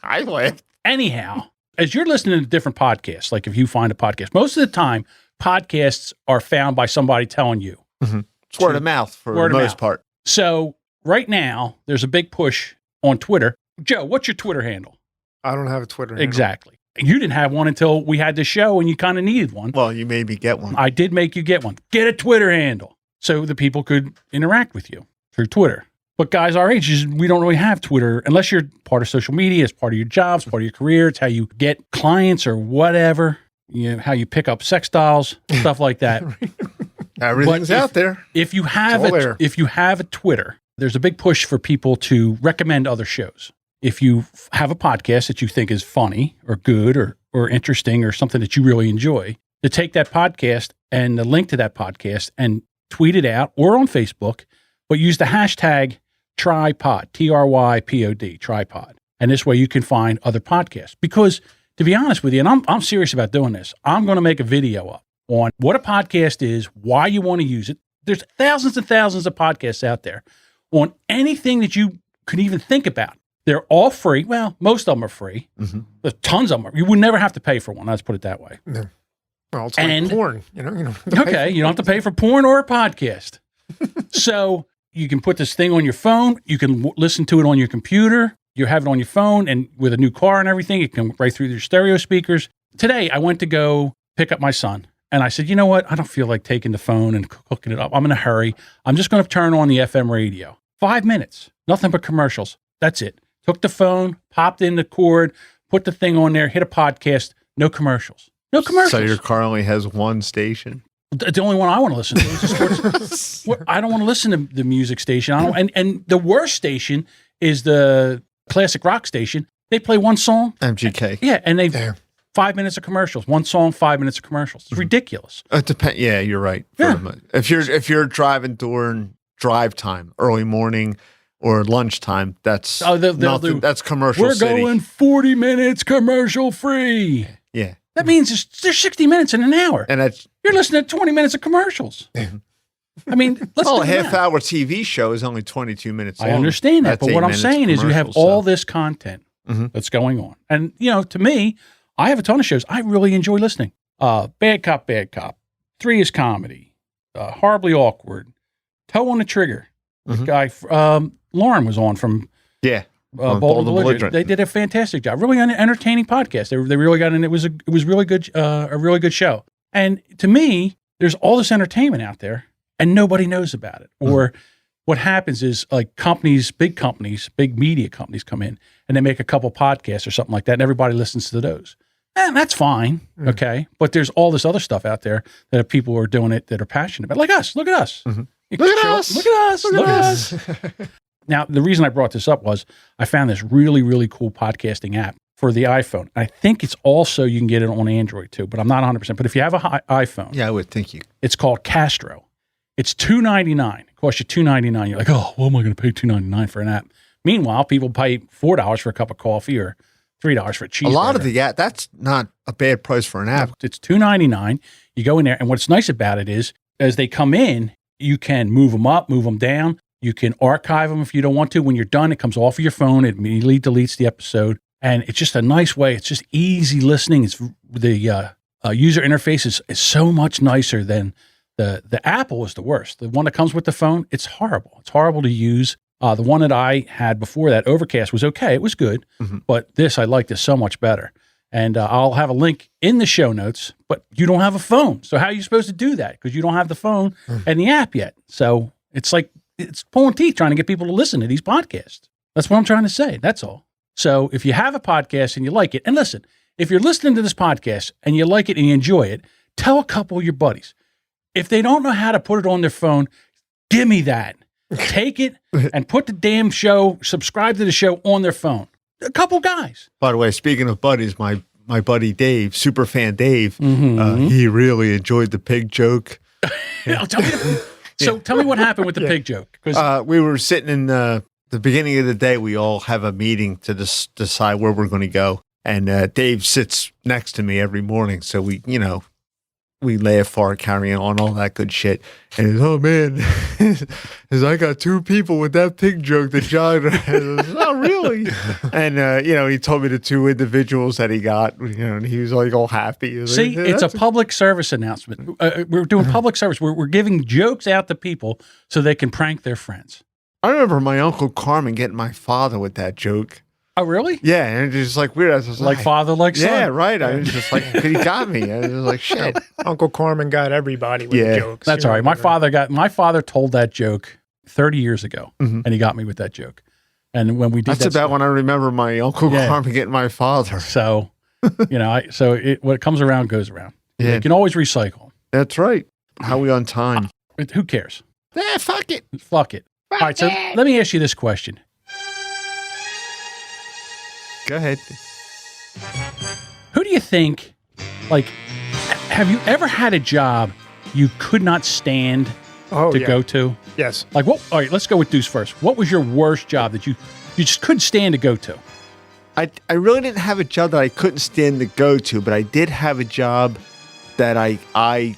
I laughed. Anyhow, as you're listening to different podcasts, like if you find a podcast, most of the time podcasts are found by somebody telling you. It's word of mouth for the most part. So right now, there's a big push on Twitter. Joe, what's your Twitter handle? I don't have a Twitter handle. Exactly. You didn't have one until we had the show, and you kind of needed one. Well, you made me get one. I did make you get one. Get a Twitter handle so the people could interact with you through Twitter. But guys our age, we don't really have Twitter unless you're part of social media. It's part of your jobs, part of your career. It's how you get clients or whatever. You know, how you pick up sex dolls, stuff like that. Everything's out there. If you have a Twitter, there's a big push for people to recommend other shows. If you have a podcast that you think is funny or good or interesting or something that you really enjoy, to take that podcast and the link to that podcast and tweet it out or on Facebook, but use the hashtag tripod, TRYPOD, tripod. And this way you can find other podcasts. Because to be honest with you, and I'm serious about doing this, I'm going to make a video up on what a podcast is, why you want to use it. There's thousands and thousands of podcasts out there on anything that you could even think about. They're all free. Well, most of them are free. There's tons of them. You would never have to pay for one. Let's put it that way. No. Well, it's like porn. You don't okay, you don't have to pay for porn or a podcast. So you can put this thing on your phone. You can listen to it on your computer. You have it on your phone, and with a new car and everything, it can right through your stereo speakers. Today, I went to go pick up my son, and I said, you know what? I don't feel like taking the phone and hooking it up. I'm in a hurry. I'm just going to turn on the FM radio. 5 minutes, nothing but commercials. That's it. Took the phone, popped in the cord, put the thing on there, hit a podcast, no commercials. No commercials. So your car only has one station? The only one I want to listen to is the sports. I don't want to listen to the music station. And the worst station is the classic rock station. They play one song. MGK. Yeah, and 5 minutes of commercials. One song, 5 minutes of commercials. It's ridiculous. It depends. Yeah, you're right. Yeah. If you're driving during drive time, early morning or lunchtime, that's nothing. That's commercial. We're going 40 minutes commercial free. Yeah. That means there's 60 minutes in an hour. And you're listening to 20 minutes of commercials. I mean, let's a half-hour TV show is only 22 minutes long. I understand that, That's but what I'm saying is you have all this content Mm-hmm. that's going on. And, to me, I have a ton of shows I really enjoy listening. Bad Cop, 3 is Comedy, Horribly Awkward, Toe on the Trigger. Mm-hmm. The guy, Lauren was on from Bold and Belligerent. They did a fantastic job. Really entertaining podcast. They really got in. It was really good, a really good show. And to me, there's all this entertainment out there, and nobody knows about it. Or what happens is like big media companies come in and they make a couple podcasts or something like that, and everybody listens to those. And that's fine, okay? But there's all this other stuff out there that people are doing it that are passionate about. Like us. Look at us. Look at us. Look at us. Now, the reason I brought this up was I found this really, really cool podcasting app for the iPhone. I think it's also, you can get it on Android too, but I'm not 100%. But if you have an iPhone, Yeah, I would think you. it's called Castro. It's $2.99. It costs you $2.99. You're like, oh, well, am I going to pay $2.99 for an app? Meanwhile, people pay $4 for a cup of coffee or $3 for a cheeseburger. A lot of that's not a bad price for an app. It's $2.99. You go in there, and what's nice about it is, as they come in, you can move them up, move them down. You can archive them if you don't want to. When you're done, it comes off of your phone. It immediately deletes the episode. And it's just a nice way. It's just easy listening. It's the user interface is so much nicer than the Apple is the worst. The one that comes with the phone, it's horrible. It's horrible to use. The one that I had before that, Overcast, was okay. It was good. Mm-hmm. But I like this so much better. And I'll have a link in the show notes, but you don't have a phone. So how are you supposed to do that? Because you don't have the phone and the app yet. So it's like, it's pulling teeth trying to get people to listen to these podcasts. That's what I'm trying to say. That's all. So if you have a podcast and you like it, and listen, if you're listening to this podcast and you like it and you enjoy it, tell a couple of your buddies. If they don't know how to put it on their phone, give me that. Take it and put the damn show, subscribe to the show on their phone. A couple guys. By the way, speaking of buddies, my buddy Dave, super fan Dave, he really enjoyed the pig joke. Tell me what happened with the pig joke. We were sitting in the beginning of the day. We all have a meeting to decide where we're going to go. And Dave sits next to me every morning. So we laugh, fart, carry on, all that good shit. And he's, oh man, I got two people with that pig joke that John has. Oh, really? And, he told me the two individuals that he got, and he was like all happy. See, like, it's a public service announcement. We're doing public service. We're giving jokes out to people so they can prank their friends. I remember my Uncle Carmen getting my father with that joke. Oh, really? Yeah, and it's just like weird. I was like father, like son. Yeah, right. I was just like, he got me. I was like, shit. Uncle Carmen got everybody with the jokes. That's all right. My father told that joke 30 years ago, and he got me with that joke. And when we did that's about when I remember my Uncle Carmen getting my father. So, what comes around goes around. Yeah. You can always recycle. That's right. How are we on time? Who cares? Fuck it. Fuck it. All right, so let me ask you this question. Go ahead. Who do you think, have you ever had a job you could not stand to go to? Yes. All right, let's go with Deuce first. What was your worst job that you just couldn't stand to go to? I really didn't have a job that I couldn't stand to go to, but I did have a job that I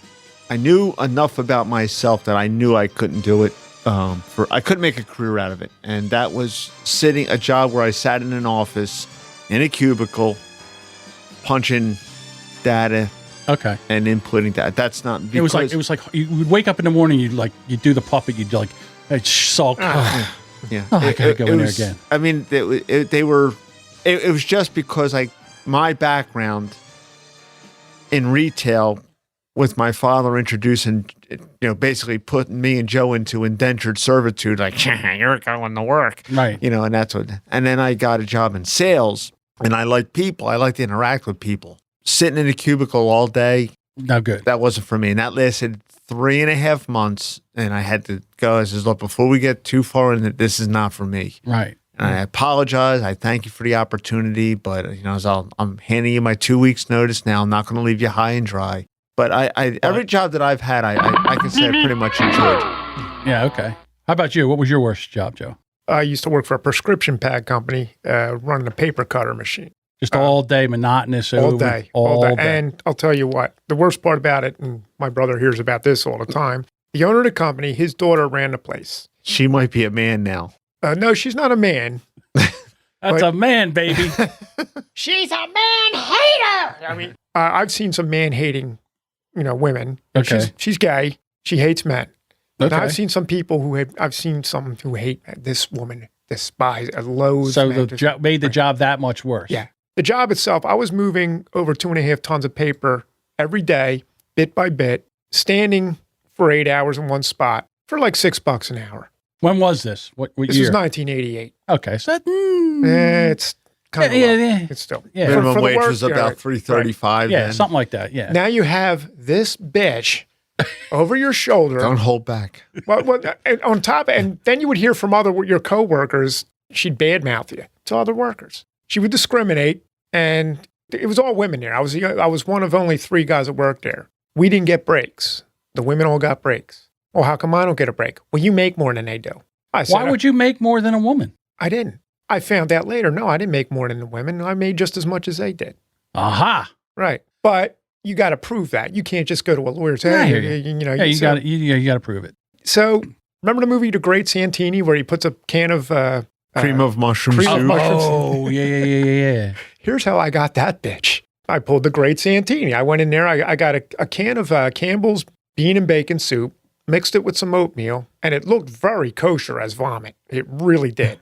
knew enough about myself that I knew I couldn't do it. I couldn't make a career out of it. And that was a job where I sat in an office in a cubicle, punching data. Okay. And inputting that. That's not because it was like you would wake up in the morning, you'd do the puppet, you'd like sulk. Yeah. I gotta go in there again. I mean, it was just because my background in retail with my father introducing, basically putting me and Joe into indentured servitude, like, you're going to work. Right. And then I got a job in sales, and I like people. I like to interact with people. Sitting in a cubicle all day. No good. That wasn't for me. And that lasted 3.5 months, and I had to go. I says, look, before we get too far in it, this is not for me. Right. And I apologize. I thank you for the opportunity, but, I'm handing you my 2 weeks notice now. I'm not going to leave you high and dry. But every job that I've had, I can say I pretty much enjoyed. Yeah, okay. How about you? What was your worst job, Joe? I used to work for a prescription pad company, running a paper cutter machine. Just all day, monotonous. All day. And I'll tell you what, the worst part about it, and my brother hears about this all the time, the owner of the company, his daughter ran the place. She might be a man now. No, she's not a man. That's a man, baby. She's a man hater. I mean, I've seen some man-hating women. Okay. She's gay. She hates men. Okay. And I've seen some people who hate this woman, despise, loathes. So made the job that much worse. Yeah. The job itself, I was moving over 2.5 tons of paper every day, bit by bit, standing for 8 hours in one spot for like $6 an hour. When was this? What year? This was 1988. Okay. So it's kind of low. It's still. Yeah. Minimum wage was about $3.35. Yeah, something like that. Yeah. Now you have this bitch over your shoulder. Don't hold back. And on top, and then you would hear from your coworkers, she'd badmouth you to other workers. She would discriminate, and it was all women there. I was one of only 3 guys that worked there. We didn't get breaks. The women all got breaks. Well, how come I don't get a break? Well, you make more than they do. I said, Why would you make more than a woman? I didn't. I found out later. No, I didn't make more than the women. I made just as much as they did. Aha. Right. But you got to prove that. You can't just go to a lawyer and say, you got to prove it. So remember the movie The Great Santini where he puts a can of Cream of mushroom cream soup. of mushroom Oh, yeah. Here's how I got that bitch. I pulled the Great Santini. I went in there. I got a can of Campbell's bean and bacon soup, mixed it with some oatmeal, and it looked very kosher as vomit. It really did.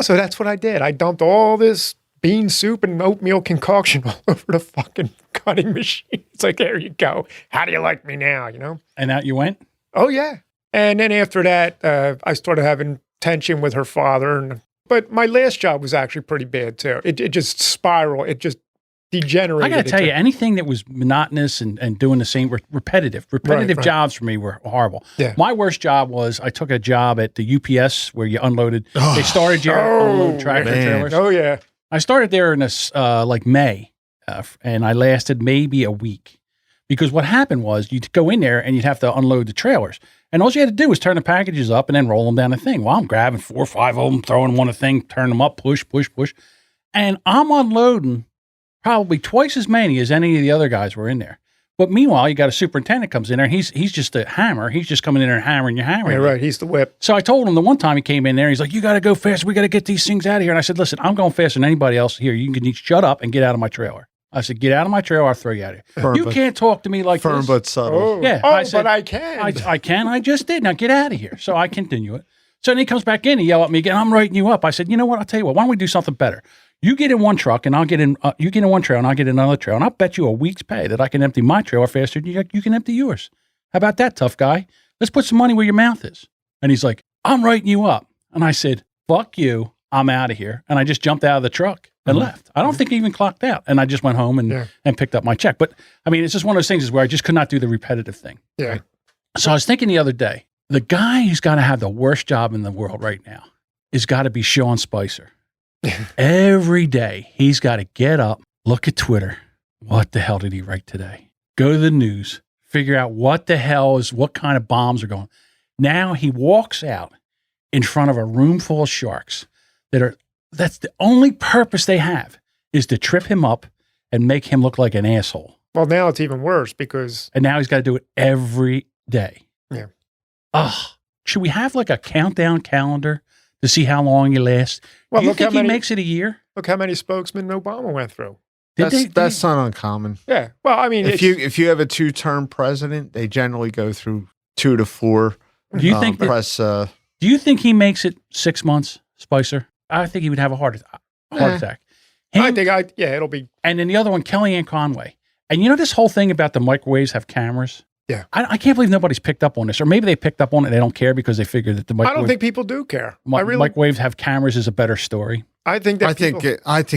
So that's what I did. I dumped all this bean soup and oatmeal concoction all over the fucking cutting machine. It's like, there you go. How do you like me now, And out you went? Oh, yeah. And then after that, I started having tension with her father. But my last job was actually pretty bad, too. It just spiraled. It just degenerated. I got to tell you, anything that was monotonous and doing the same, repetitive Right. jobs for me were horrible. Yeah. My worst job was I took a job at the UPS where you unloaded. They started you unload tractor trailers. Oh, yeah. I started there in this like May, and I lasted maybe a week. Because what happened was you'd go in there and you'd have to unload the trailers. And all you had to do was turn the packages up and then roll them down the thing. Well, I'm grabbing 4 or 5 of them, throwing one a thing, turn them up, push. And I'm unloading probably twice as many as any of the other guys were in there. But meanwhile, you got a superintendent comes in there, and he's just a hammer. He's just coming in there and hammering. Yeah, right. He's the whip. So I told him the one time he came in there, he's like, you got to go fast. We got to get these things out of here. And I said, listen, I'm going faster than anybody else here. You can shut up and get out of my trailer. I said, get out of my trailer. I'll throw you out of here. You can't talk to me like firm this. but subtle. Oh, Yeah, oh, I said, but I can. I can. I just did. Now get out of here. So I continue it. So then he comes back in and yell at me again. I'm writing you up. I said, you know what? I'll tell you what. Why don't we do something better? You get in one truck and I'll get in. You get in one trail and I'll get in another trail, and I'll bet you a week's pay that I can empty my trailer faster than you can empty yours. How about that, tough guy? Let's put some money where your mouth is. And he's like, I'm writing you up. And I said, fuck you. I'm out of here. And I just jumped out of the truck and left. I don't think he even clocked out. And I just went home and picked up my check. But I mean, it's just one of those things where I just could not do the repetitive thing. Yeah. So I was thinking the other day, the guy who's got to have the worst job in the world right now has got to be Sean Spicer. Every day he's got to get up, look at Twitter. What the hell did he write today? Go to the news, figure out what kind of bombs are going. Now he walks out in front of a room full of sharks that's the only purpose they have is to trip him up and make him look like an asshole. Well, now it's even worse because... And now he's got to do it every day. Yeah. Should we have like a countdown calendar to see how long he lasts? Well, do you think he makes it a year? Look how many spokesmen Obama went through. That's not uncommon. Yeah. Well, I mean... If you have a 2-term president, they generally go through 2 to 4 do you think press... do you think he makes it 6 months, Spicer? I think he would have a heart attack. It'll be... And then the other one, Kellyanne Conway. And you know this whole thing about the microwaves have cameras? Yeah. I can't believe nobody's picked up on this. Or maybe they picked up on it and they don't care because they figure that the I don't think people do care. Microwaves have cameras is a better story. I think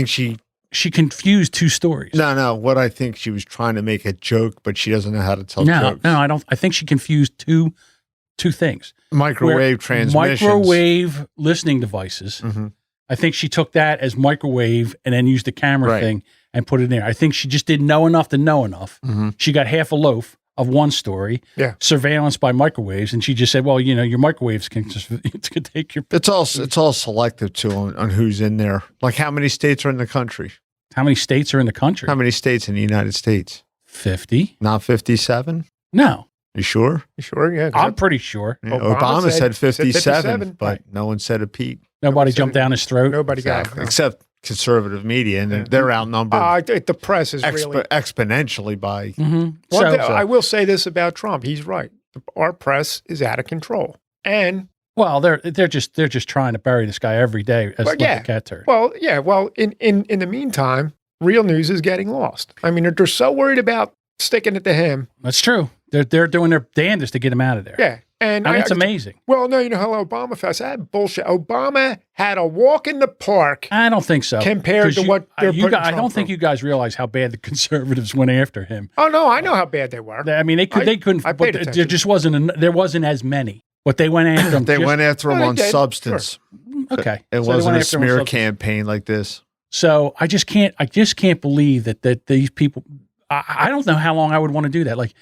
She confused 2 stories. No. What I think she was trying to make a joke, but she doesn't know how to tell jokes. No, I don't. I think she confused two things. Microwave transmissions. Microwave listening devices. Mm-hmm. I think she took that as microwave and then used the camera thing and put it in there. I think she just didn't know enough to know enough. Mm-hmm. She got half a loaf of one story, surveillance by microwaves, and she just said, well, your microwaves can take your... It's all selective, too, on who's in there. Like, how many states are in the country? How many states are in the country? How many states in the United States? 50. Not 57? No. You sure? You sure? Yeah. I'm pretty sure. Yeah, Obama said 57, but no one said a peep. Nobody jumped down his throat. Nobody got it. Except conservative media, and they're outnumbered. The press is really exponentially by. Mm-hmm. I will say this about Trump. He's right. Our press is out of control, and well, they're just trying to bury this guy every day as like a cat turd. Well, yeah. Well, in the meantime, real news is getting lost. I mean, they're so worried about sticking it to him. That's true. They're doing their damnedest to get him out of there. Yeah. And it's amazing. Well, no, you know how Obama felt. That bullshit. Obama had a walk in the park. I don't think so. Compared to what they're putting I don't think you guys realize how bad the conservatives went after him. Oh no, I know how bad they were. I mean, they couldn't. I but there just wasn't as many. But they went after him. They went after him on substance. Sure. Okay, It wasn't a smear campaign like this. So I just can't believe that these people. I don't know how long I would want to do that. Like,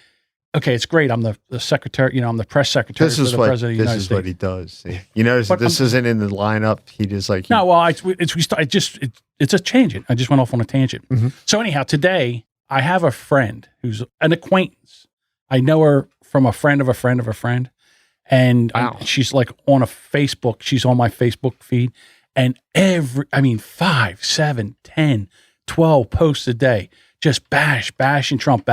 okay, it's great. I'm the secretary. I'm the press secretary for the president of the United States. This is what he does. You notice that this isn't in the lineup. He just like no. Well, it's a tangent. I just went off on a tangent. Mm-hmm. So anyhow, today I have a friend who's an acquaintance. I know her from a friend of a friend of a friend, and she's like on a Facebook. She's on my Facebook feed, and 5, 7, 10, 12 posts a day. Just bashing Trump.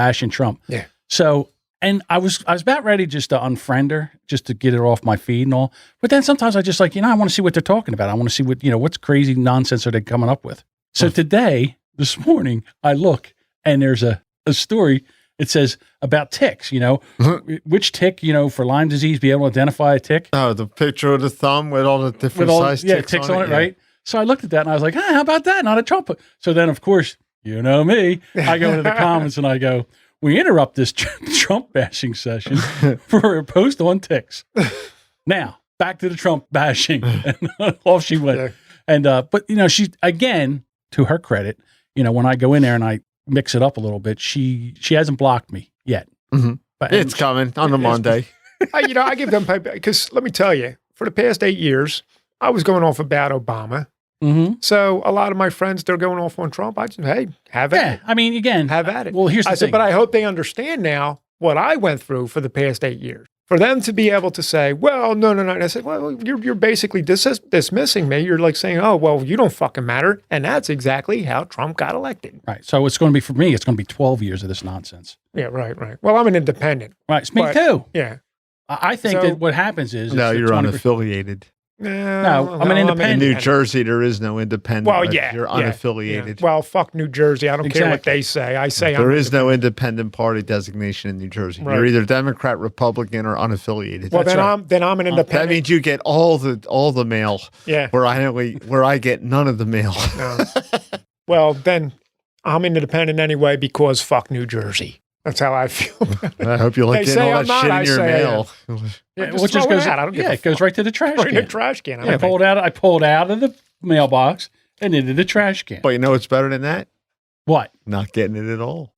Yeah. So, and I was about ready just to unfriend her, just to get her off my feed and all. But then sometimes I just like, I want to see what they're talking about. I want to see what's crazy nonsense are they coming up with. So this morning, I look and there's a story. It says about ticks, which tick, for Lyme disease, be able to identify a tick. Oh, the picture of the thumb with all the different size ticks on it, right? So I looked at that and I was like, how about that? Not a Trump. So then, of course, you know me. I go into the comments and I go, we interrupt this Trump bashing session for a post on ticks. Now, back to the Trump bashing. And off she went. Yeah. And, but, she, again, to her credit, when I go in there and I mix it up a little bit, she hasn't blocked me yet. Mm-hmm. But it's coming on a Monday. I give them, because let me tell you, for the past 8 years, I was going off about Obama. Mm-hmm. So a lot of my friends, they're going off on Trump. I just, hey, have at it. I mean, again, have at it. Well, here's the thing. I said, but I hope they understand now what I went through for the past 8 years. For them to be able to say, well, no. And I said, well, you're basically dismissing me. You're like saying, oh, well, you don't fucking matter. And that's exactly how Trump got elected. Right. So it's going to be, for me, it's going to be 12 years of this nonsense. Yeah, right. Well, I'm an independent. Right. It's me too. Yeah. I think that what happens is... No, you're unaffiliated. No, I'm an independent. In New Jersey, there is no independent. Well, yeah. You're unaffiliated. Yeah. Well, fuck New Jersey. I don't care what they say. I say there is no independent party designation in New Jersey. Right. You're either Democrat, Republican, or unaffiliated. Well, then I'm an independent. That means you get all the mail. Yeah. Where I get none of the mail. No. Well, then I'm independent anyway because fuck New Jersey. That's how I feel. I hope you like getting all that shit in your mail. Which just goes, it goes right to the trash can. Right in the trash can. I pulled out of the mailbox and into the trash can. But you know what's better than that? What? Not getting it at all.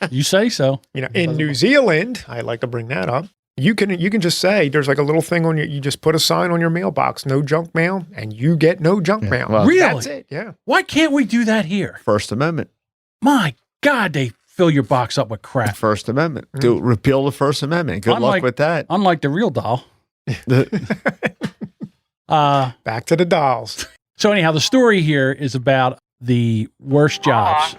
You say so. In New Zealand, I like to bring that up. You can just say there's like a little thing on you just put a sign on your mailbox, no junk mail, and you get no junk mail. Well, really? That's it. Yeah. Why can't we do that here? First Amendment. My God, they fill your box up with crap. First Amendment. Repeal the First Amendment. Good luck with that. Unlike the real doll. Back to the dolls. So anyhow, the story here is about the worst jobs.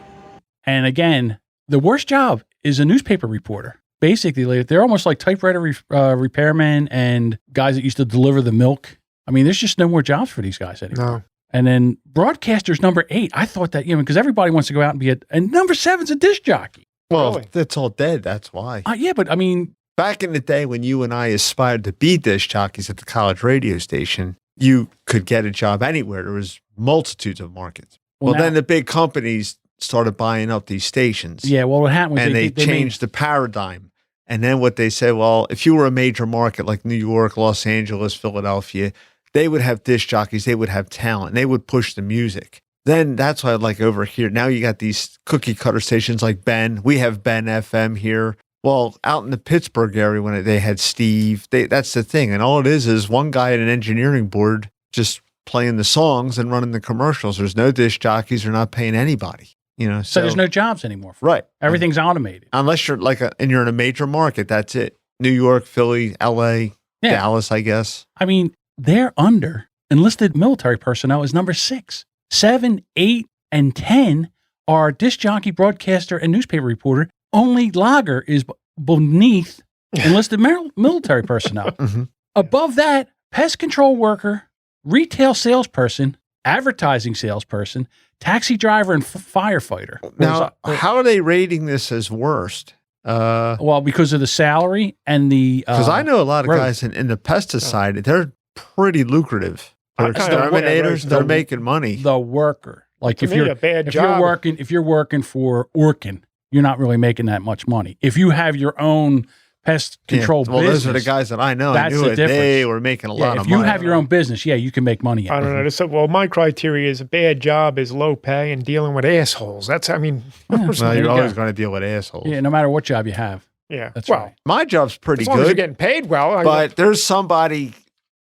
And again, the worst job is a newspaper reporter. Basically, they're almost like typewriter repairmen and guys that used to deliver the milk. I mean, there's just no more jobs for these guys anymore. No. And then broadcaster's number 8. I thought that, because everybody wants to go out and be and number 7's a disc jockey. Well, really? That's all dead. That's why. Yeah, but I mean, back in the day when you and I aspired to be disc jockeys at the college radio station, you could get a job anywhere. There was multitudes of markets. Well, then the big companies started buying up these stations. Yeah, well, what happened was and they changed the paradigm. And then what they said, well, if you were a major market like New York, Los Angeles, Philadelphia, they would have disc jockeys, they would have talent, and they would push the music. Then that's why I like over here. Now you got these cookie cutter stations like Ben. We have Ben FM here. Well, out in the Pittsburgh area when they had Steve, that's the thing. And all it is one guy at an engineering board just playing the songs and running the commercials. There's no disc jockeys. They're not paying anybody. So there's no jobs anymore. Right. Everything's automated. Unless you're and you're in a major market, that's it. New York, Philly, LA, Dallas, I guess. I mean, they're under enlisted military personnel is number 6. 7, 8, and 10 are disc jockey, broadcaster, and newspaper reporter. Only lager is beneath enlisted military personnel. Mm-hmm. Above that, pest control worker, retail salesperson, advertising salesperson, taxi driver, and firefighter. Now, how are they rating this as worst? Well, because of the salary and the Because I know a lot of growth. guys in the pesticide, they're pretty lucrative. They're I kinda- exterminators. whatever. They're making money. the worker. Like To if me, you're a bad if job. you're working for Orkin, you're not really making that much money. If you have your own pest control Well, business, those are the guys that I know. I that's knew the it. They difference. were making a yeah, lot if of you money. have your own business, yeah, you can make money. I don't know. So, well, my criteria is a bad job is low pay and dealing with assholes. That's, I mean, Well, There you're you always go. going to deal with assholes. Yeah, no matter what job you have. yeah. That's well, right. My job's pretty as long as you're good. getting paid well. But there's somebody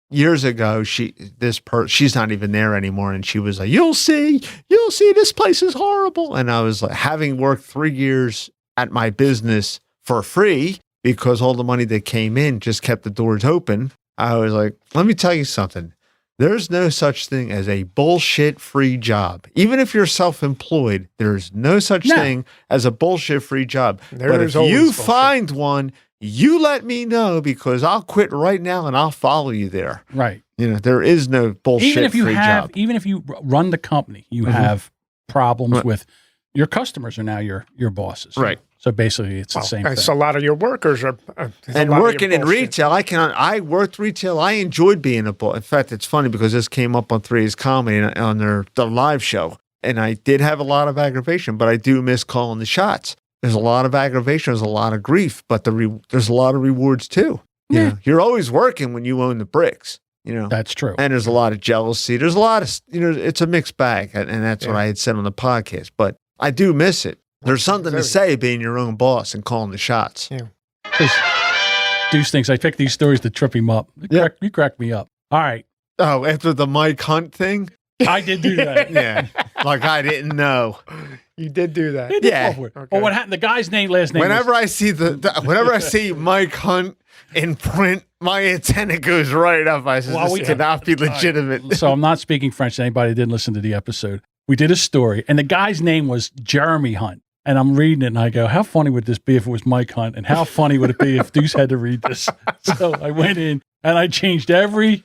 years ago. She's not even there anymore, and she was like, "You'll see, this place is horrible." And I was like, having worked 3 years at my business for free because all the money that came in just kept the doors open. I was like, let me tell you something. There's no such thing as a bullshit-free job. Even if you're self-employed, there's no such thing as a bullshit-free job. There But is if you always bullshit. find one, you let me know because I'll quit right now and I'll follow you there. Right. You know, there is no bullshit Even if you free have, job. even if you run the company, you have problems Right. with your customers are now your bosses. Right. So basically, it's the same thing. So a lot of your workers are. there's a And lot of your working in bullshit. retail, I worked retail. I enjoyed being a boss. In fact, it's funny because this came up on 3's Comedy on their live show. And I did have a lot of aggravation, but I do miss calling the shots. There's a lot of aggravation. There's a lot of grief, but there's a lot of rewards too. You know, you're always working when you own the bricks, you know. That's true. And there's a lot of jealousy. There's a lot of, it's a mixed bag. And that's what I had said on the podcast. But I do miss it. There's something to say being your own boss and calling the shots. Yeah. Deuce thinks I pick these stories to trip him up. You crack me up. All right. Oh, after the Mike Hunt thing? I did do that. Yeah. Like I didn't know. You did do that. They did Yeah. fall for it. Okay. Well, what happened? The guy's last name. Whenever I see whenever I see Mike Hunt in print, my antenna goes right up. I said, Well, this cannot be legitimate. So I'm not speaking French to anybody that didn't listen to the episode. We did a story, and the guy's name was Jeremy Hunt. And I'm reading it, and I go, how funny would this be if it was Mike Hunt? And how funny would it be if Deuce had to read this? So I went in, and I changed every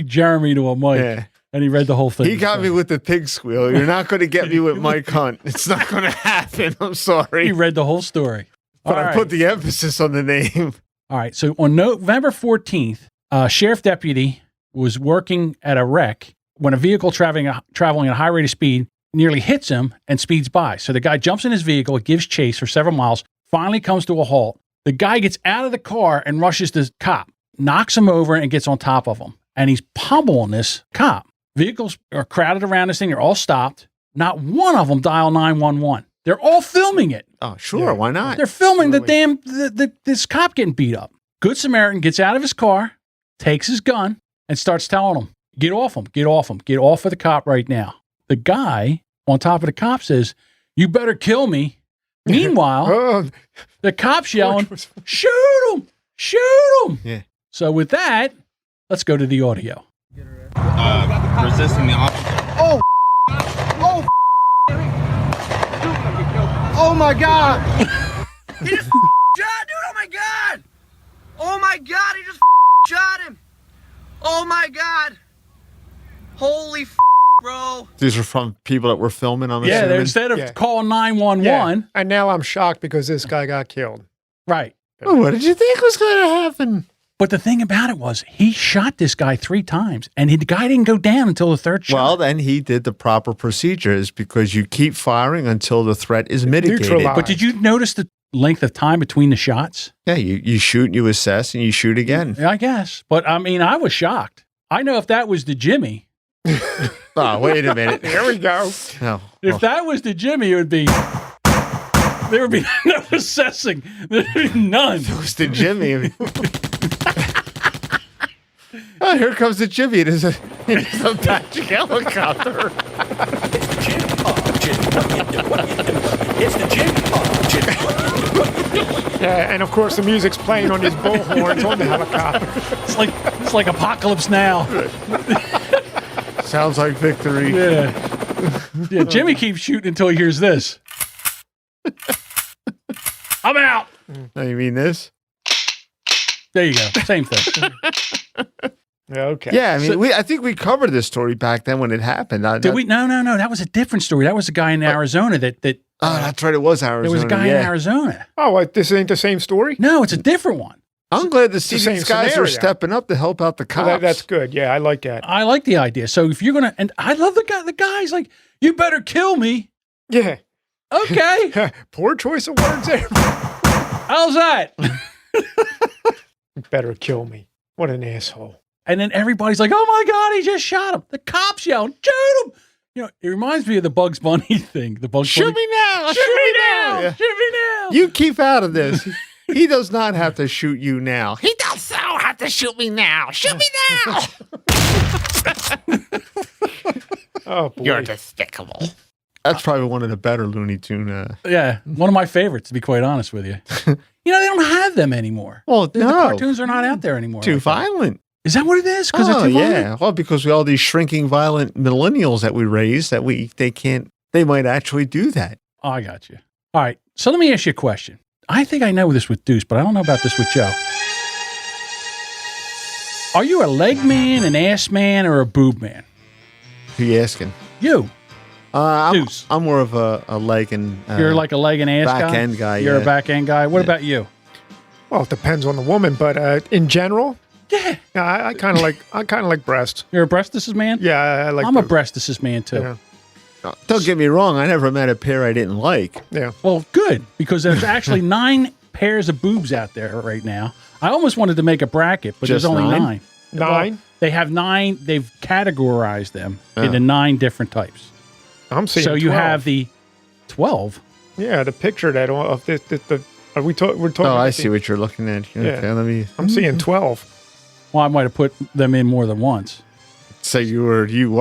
Jeremy to a Mike. Yeah. And he read the whole thing. He got me with the pig squeal. You're not going to get me with Mike Hunt. It's not going to happen. I'm He sorry. read the whole story. But All I right. put the emphasis on the name. All right. So on November 14th, a sheriff deputy was working at a wreck when a vehicle traveling at a high rate of speed nearly hits him and speeds by. So the guy jumps in his vehicle, it gives chase for several miles, finally comes to a halt. The guy gets out of the car and rushes the cop, knocks him over and gets on top of him. And he's pummeling this cop. Vehicles are crowded around this thing. They're all stopped. Not one of them dial 911. They're all filming it. Oh, sure. Why not? They're filming this cop getting beat up. Good Samaritan gets out of his car, takes his gun, and starts telling him, get off him, get off him, get off of the cop right now. The guy on top of the cop says, you better kill me. Meanwhile, Oh, the cop's yelling, shoot him, shoot him. Yeah. So with that, let's go to the audio. Resisting the officer. Oh my god! He just shot, dude! Oh my god! Oh my god! He just shot him! Oh my god! Holy bro! These are from people that were filming on the Yeah, cinema. instead of Yeah. calling 911, yeah. And now I'm shocked because this guy got killed. right. Oh, what did you think was going to happen? But the thing about it was he shot this guy 3 times and the guy didn't go down until the third shot. Well, then he did the proper procedures because you keep firing until the threat is mitigated. Neutralized. But did you notice the length of time between the shots? Yeah, you shoot, you assess, and you shoot again. I guess. But I mean, I was shocked. I know if that was the Jimmy, Oh, wait a minute. Here we go. No. if that was the Jimmy, it would be, there would be no assessing. There would be none. It was the Jimmy. Oh, here comes the Jimmy. It is a Apache helicopter. It's the Jimmy. Yeah, and of course the music's playing on his bullhorns on the helicopter. It's like Apocalypse Now. Sounds like victory. Yeah, Jimmy keeps shooting until he hears this. I'm out. Oh, you mean this? There you go. Same thing. Okay. Yeah, I mean, I think we covered this story back then when it happened. Did we? No. That was a different story. That was a guy in Arizona that Oh, that's right. It was Arizona. There was a guy in Arizona. Oh, what, this ain't the same story? No, it's a different one. I'm glad to see the same these guys scenario. are stepping up to help out the cops. Well, that's good. Yeah, I like that. I like the idea. So if you're gonna, and I love the guy's like, you better kill me. Yeah. Okay. Poor choice of words there. How's that? You better kill me. What an asshole. And then everybody's like, oh my God, he just shot him. The cops yelling, shoot him. You know, it reminds me of the Bugs Bunny thing. The Bugs Bunny. Shoot me now. Shoot me now. Yeah. Shoot me now. You keep out of this. He does not have to shoot you now. He does not have to shoot me now. Shoot me now. Oh, boy. You're despicable. That's probably one of the better Looney Tune. Yeah, one of my favorites, to be quite honest with you. You know, they don't have them anymore. Well, The no. cartoons are not out there anymore. Too like that. violent. Is that what it is? Because Oh, they're too violent? yeah. Well, because we all these shrinking violent millennials that we raise that they might actually do that. Oh, I got you. All right. So let me ask you a question. I think I know this with Deuce, but I don't know about this with Joe. Are you a leg man, an ass man, or a boob man? Who you asking? You. Deuce. I'm more of a leg and You're like a leg and ass guy? back end guy. You're yeah. a back end guy. What about you? Well, it depends on the woman, but in general, Yeah. I kind of like breast. You're a breasticist man? Yeah, I like. I'm a both. breasticist man, too. Yeah. Don't get me wrong. I never met a pair I didn't like. Yeah. Well, good, because there's actually 9 pairs of boobs out there right now. I almost wanted to make a bracket, but Just there's only 9? 9. 9? Well, they have 9. They've categorized them into 9 different types. I'm seeing. So you 12. have the 12. Yeah, the picture that of the are we're talking. Oh, about I the- see what you're looking at. Yeah. Okay, let me I'm seeing 12. Well, I might have put them in more than once. say you are a boob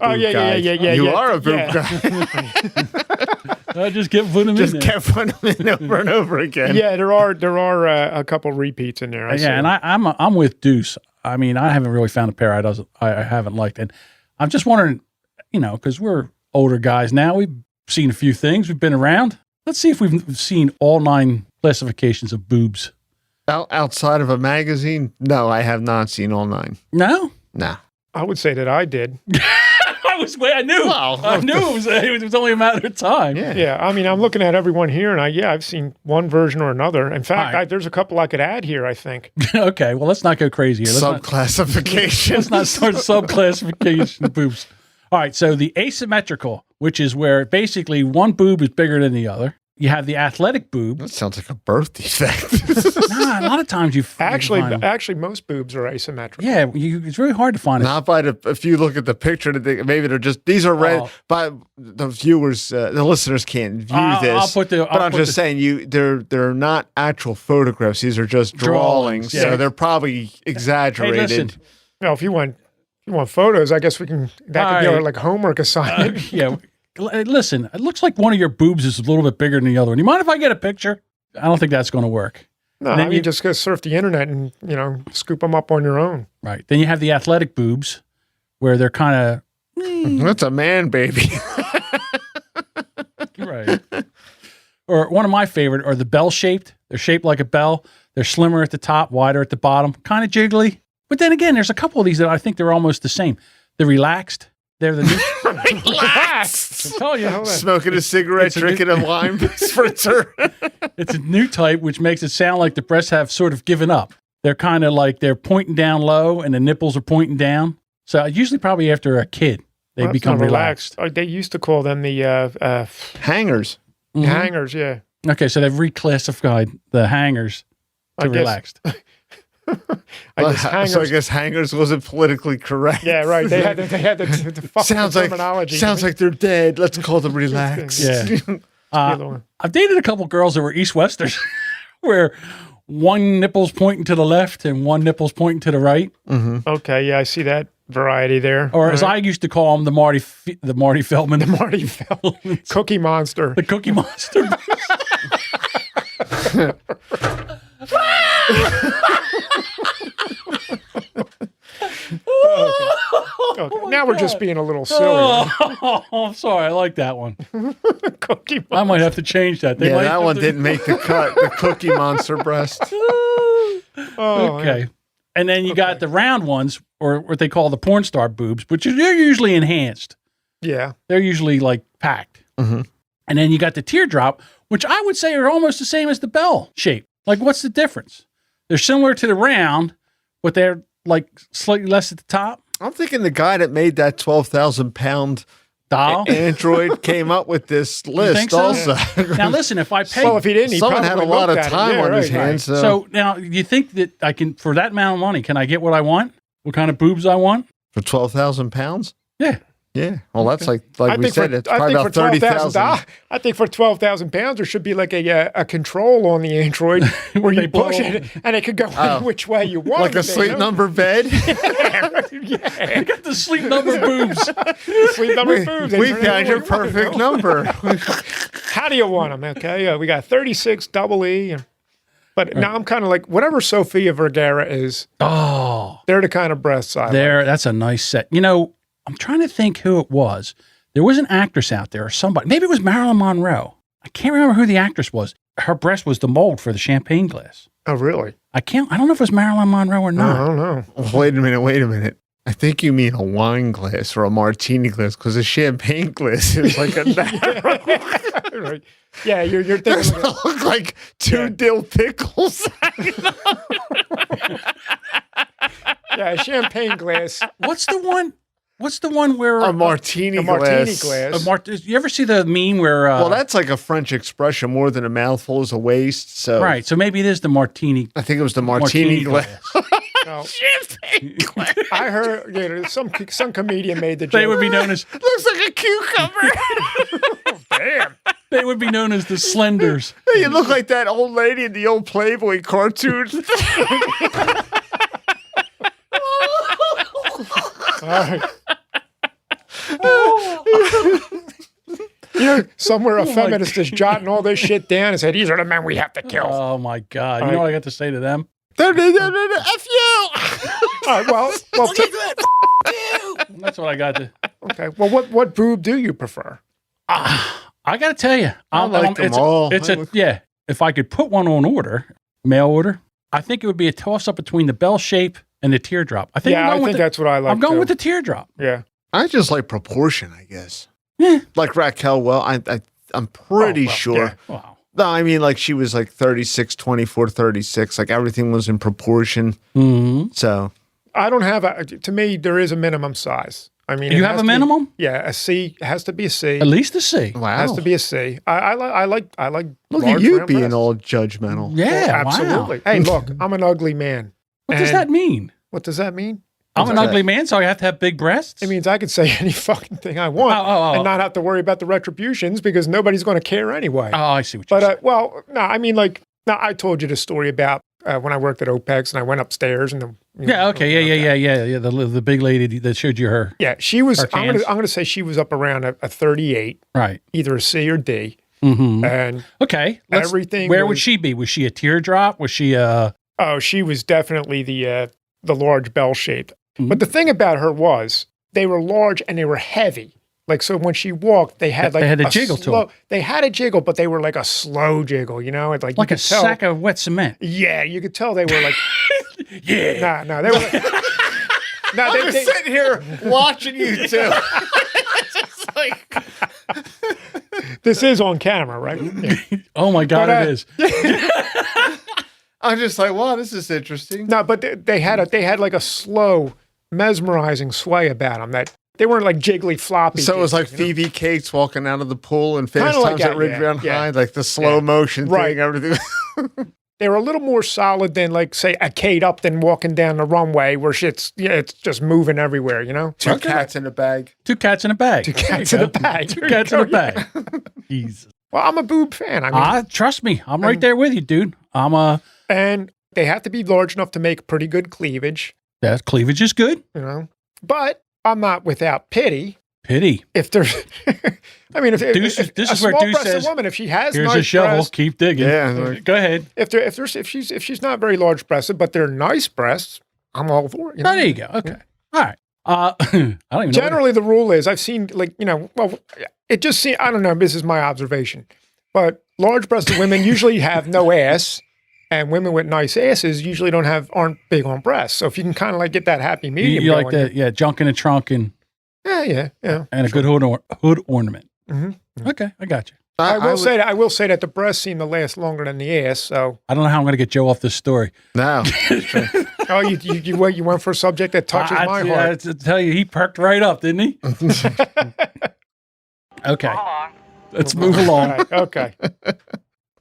Oh yeah, guy. yeah. You yeah. are a boob Yeah. guy. I just kept putting them Just in there. kept putting them in over and over again. Yeah, there are a couple repeats in there. I see. Yeah, and I'm with Deuce. I mean, I haven't really found a pair I haven't liked, and I'm just wondering, you know, because we're older guys now, we've seen a few things, we've been around. Let's see if we've seen all 9 classifications of boobs. Outside of a magazine, no, I have not seen all 9. No, Nah. I would say that I did. I knew. Well, I knew it was only a matter of time. Yeah. Yeah, I mean, I'm looking at everyone here, and I've seen one version or another. In fact, All right. there's a couple I could add here. I think. Okay, well, let's not go crazy here. Subclassification. Let's not start sub-classification of boobs. All right, so the asymmetrical, which is where basically one boob is bigger than the other. You have the athletic boob. That sounds like a birth defect. Nah, a lot of times you find them. Actually, most boobs are asymmetrical. Yeah, it's really hard to find it. Not by if you look at the picture, maybe they're just, these are red, Oh. but the viewers, the listeners can't view this. I'll put but I'm just saying, they're not actual photographs. These are just drawings. Yeah. So they're probably exaggerated. Hey, listen. Well, if you want photos, I guess we can. That could be All our right. homework assignment. Yeah, listen, it looks like one of your boobs is a little bit bigger than the other one. You mind if I get a picture? I don't think that's going to work. No, And I then mean, you- just go surf the internet and scoop them up on your own. Right. Then you have the athletic boobs where they're kind of, That's a man baby. right. Or one of my favorite are the bell-shaped. They're shaped like a bell. They're slimmer at the top, wider at the bottom, kind of jiggly. But then again, there's a couple of these that I think they're almost the same. The relaxed. They're the new. Relax. I'm telling you, Smoking a cigarette, It's a drinking a lime spritzer. it's a new type, which makes it sound like the breasts have sort of given up. They're kind of like they're pointing down low and the nipples are pointing down. So usually probably after a kid, they Well, that's become not relaxed. They used to call them the Hangers. Mhm. hangers. Yeah. Okay, so they've reclassified the hangers to I guess- relaxed. I guess So I hangers. guess hangers wasn't politically correct. Yeah, right. They had the fucking Sounds like terminology. they're dead. Let's call them relaxed. Yeah. other one. I've dated a couple girls that were East-Westers where one nipple's pointing to the left and one nipple's pointing to the right. Okay, yeah, I see that variety there. Or as I used to call them, the Marty Feldman, the Marty Fell, Cookie Monster. Cookie Monster. Okay, now we're just being a little silly. Oh, I'm sorry. I like that one. Cookie Monster. I might have to change that. They Yeah, might that have one to- didn't make the cut. The Cookie Monster breast. Oh, Okay. And then you got the round ones, or what they call the porn star boobs, which they're usually enhanced. Yeah. They're usually like packed. Mhm. And then you got the teardrop, which I would say are almost the same as the bell shape. Like, what's the difference? They're similar to the round, but they're like slightly less at the top. I'm thinking the guy that made that 12,000-pound Doll android came up with this list think so? also. Now, listen, if I pay, Well, if he didn't, he Someone probably had a lot of looked at it. time Yeah, on his right. hands. so now you think that I can, for that amount of money, can I get what I want? What kind of boobs I want? For 12,000 pounds? Yeah. Yeah. Well, that's like I we think said, for, it's I probably think about for $30,000. I think for 12,000 pounds, there should be like a control on the Android where you push it and it could go which way you want. Like a sleep number bed? I got the sleep number boobs. Sleep number boobs. We found your perfect number. How do you want them? Okay, we got 36 double E. But now I'm kind of like, whatever Sofia Vergara is, they're the kind of breasts I like. That's a nice set. You know, I'm trying to think who it was. There was an actress out there or somebody. Maybe it was Marilyn Monroe. I can't remember who the actress was. Her breast was the mold for the champagne glass. Oh, really? I don't know if it was Marilyn Monroe or not. I don't know. Wait a minute. I think you mean a wine glass or a martini glass because a champagne glass is like a Right. Yeah, you're thinking look like two dill pickles. a champagne glass. What's the one? What's the one where A martini glass. Martini glass. you ever see the meme where? Well, that's like a French expression. More than a mouthful is a waste. So right. So maybe it is the martini. I think it was the martini glass. No. Champagne glass. I heard some comedian made the joke. They would be known as. Looks like a cucumber. Damn. They would be known as the Slenders. Hey, you look like that old lady in the old Playboy cartoons. All right. Somewhere a feminist is jotting all this shit down and said, these are the men we have to kill. Oh my God! You know what I got to say to them? F you. All right, well That's what I got to. okay. Well, what boob do you prefer? I got to tell you, I like them all. If I could put one on order, mail order, I think it would be a toss up between the bell shape and the teardrop. I think. I think that's what I like. I'm going too. with the teardrop. Yeah. I just like proportion, I guess. Yeah. Like Raquel, well, I'm pretty sure. yeah. Wow. No, I mean, like she was like 36, 24, 36. Like everything was in proportion. Mm-hmm. So I don't have to me, there is a minimum size. I mean, You have a minimum? Yeah, a C. It has to be a C. At least a C. wow. It has to be a C. I like Look large at you round being breasts. all judgmental. Yeah, wow. Absolutely. Hey, look, I'm an ugly man. What does And that mean? What does that mean? I'm an ugly man, so I have to have big breasts? It means I can say any fucking thing I want and not have to worry about the retributions because nobody's going to care anyway. Oh, I see what you're saying. No, I mean, like, no, I told you the story about when I worked at OPEX and I went upstairs and Yeah, the big lady that showed you her. Yeah, she was. Her I'm cans. gonna say she was up around a 38, Right. either a C or D, Mm-hmm. and Okay. everything. Where would was- she be? Was she a teardrop? Was she a? Oh, she was definitely the large bell shaped. Mhm. But the thing about her was they were large and they were heavy. Like, so when she walked, they had like They had a jiggle to them. They had a jiggle, but they were like a slow jiggle. You know, it's like Like you a could tell, sack of wet cement. Yeah, you could tell they were like. Yeah. No, they were. No, I'm just sitting here watching you two. Just like this is on camera, right? Yeah. Oh my God, But, it is. I'm just like, wow, this is interesting. No, but they had like a slow, mesmerizing sway about them that they weren't like jiggly floppy. So it was like jiggles, you know? Phoebe Cates walking out of the pool and Fast Kinda like Times that, at Ridgemont yeah. High, like the slow motion Right. thing, everything. They were a little more solid than like say a Kate Upton walking down the runway where it's just moving everywhere, you know? Two cats in a bag. Two cats in a bag. Two cats in a bag. Two There you cats in a go, bag. Jesus. Well, I'm a boob fan. I mean, Trust me, I'm right there with you, dude. and they have to be large enough to make pretty good cleavage, That cleavage is good. you know. But I'm not without pity. Pity. If there's, I mean, if Deuce- if this a is where small Deuce breasted says, woman, if she has Here's nice a shovel. breasts, Keep digging. Yeah. Go ahead. if she's not very large breasted, but they're nice breasts, I'm all for it. You know? Oh, there you go. Okay. All right. I don't even know. Generally, the rule is I've seen well, it just seems, I don't know, this is my observation, but large breasted women usually have no ass, and women with nice asses usually aren't big on breasts. So if you can kind of like get that happy medium, You like going, the junk in the trunk and yeah. a good hood ornament. Mm-hmm. Okay, I got you. I will say that the breasts seem to last longer than the ass. So I don't know how I'm going to get Joe off this story. No. oh, you went for a subject that touches my heart. I tell you, he perked right up, didn't he? Okay. Let's move along. All right, okay.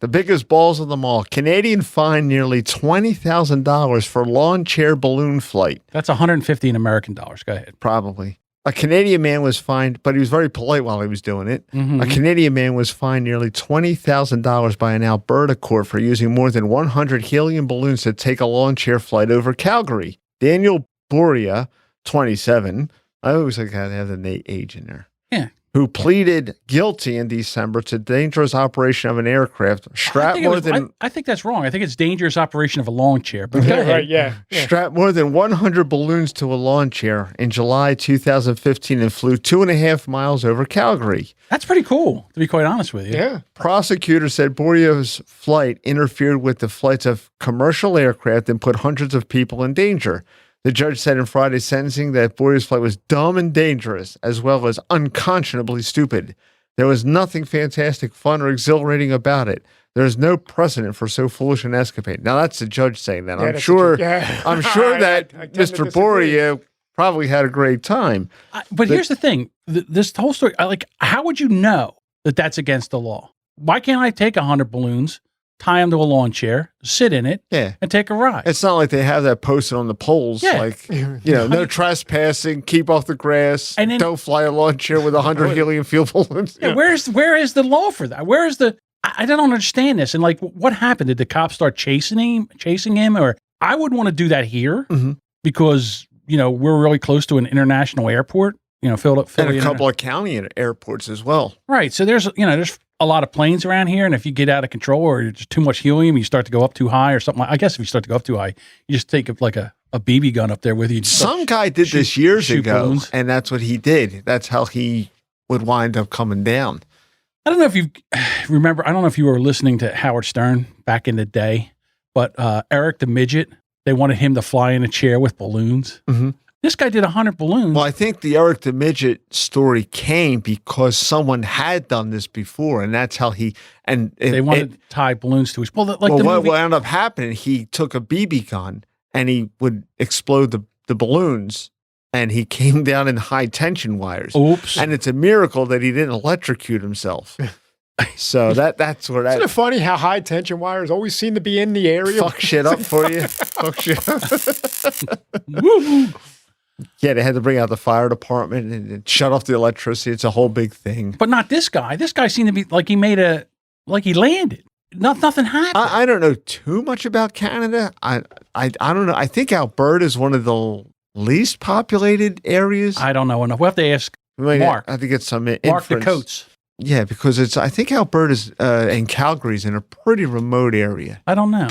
The biggest balls of them all. Canadian fined nearly $20,000 for lawn chair balloon flight. That's $150 in American dollars. Go ahead. Probably. A Canadian man was fined, but he was very polite while he was doing it. Mm-hmm. A Canadian man was fined nearly $20,000 by an Alberta court for using more than 100 helium balloons to take a lawn chair flight over Calgary. Daniel Boria, 27. I always like how they have the age in there. Yeah. Who pleaded guilty in December to dangerous operation of an aircraft strapped I think that's wrong. I think it's dangerous operation of a lawn chair. But go ahead. Right, yeah. Strapped more than 100 balloons to a lawn chair in July 2015 and flew 2.5 miles over Calgary. That's pretty cool, to be quite honest with you. Yeah. Prosecutors said Boria's flight interfered with the flights of commercial aircraft and put hundreds of people in danger. The judge said in Friday's sentencing that Boria's flight was dumb and dangerous, as well as unconscionably stupid. There was nothing fantastic, fun, or exhilarating about it. There is no precedent for so foolish an escapade. Now, that's the judge saying that. Yeah, I'm sure that I tend to Mr. Boria probably had a great time. But here's the thing. This whole story, how would you know that that's against the law? Why can't I take 100 balloons, tie them to a lawn chair, sit in it, and take a ride? It's not like they have that posted on the poles, like, no trespassing, keep off the grass, and then, don't fly a lawn chair with 100 helium fuel balloons. Yeah, where is the law for that? Where is the? I don't understand this. And like, what happened? Did the cops start chasing him? Or I wouldn't want to do that here because we're really close to an international airport. Philadelphia, and a couple of county airports as well. Right. So there's a lot of planes around here, and if you get out of control or there's too much helium, you start to go up too high or something. I guess if you start to go up too high, you just take like a BB gun up there with you. Some guy did this years ago, balloons. And that's what he did. That's how he would wind up coming down. I don't know if you remember. I don't know if you were listening to Howard Stern back in the day, but Eric the Midget, they wanted him to fly in a chair with balloons. Mm-hmm. This guy did 100 balloons. Well, I think the Eric the Midget story came because someone had done this before, and that's how they wanted to tie balloons to his. What wound up happening? He took a BB gun and he would explode the balloons, and he came down in high tension wires. Oops! And it's a miracle that he didn't electrocute himself. So that's where that. Isn't it funny how high tension wires always seem to be in the area? Fuck shit up for you. Fuck shit up. Yeah, they had to bring out the fire department and shut off the electricity. It's a whole big thing. But not this guy. This guy seemed to be like he landed. Nothing happened. I don't know too much about Canada. I don't know. I think Alberta is one of the least populated areas. I don't know enough. We'll have to ask Mark. I have to get some Mark inference. the Coates. Yeah, because I think Alberta's and Calgary's in a pretty remote area. I don't know.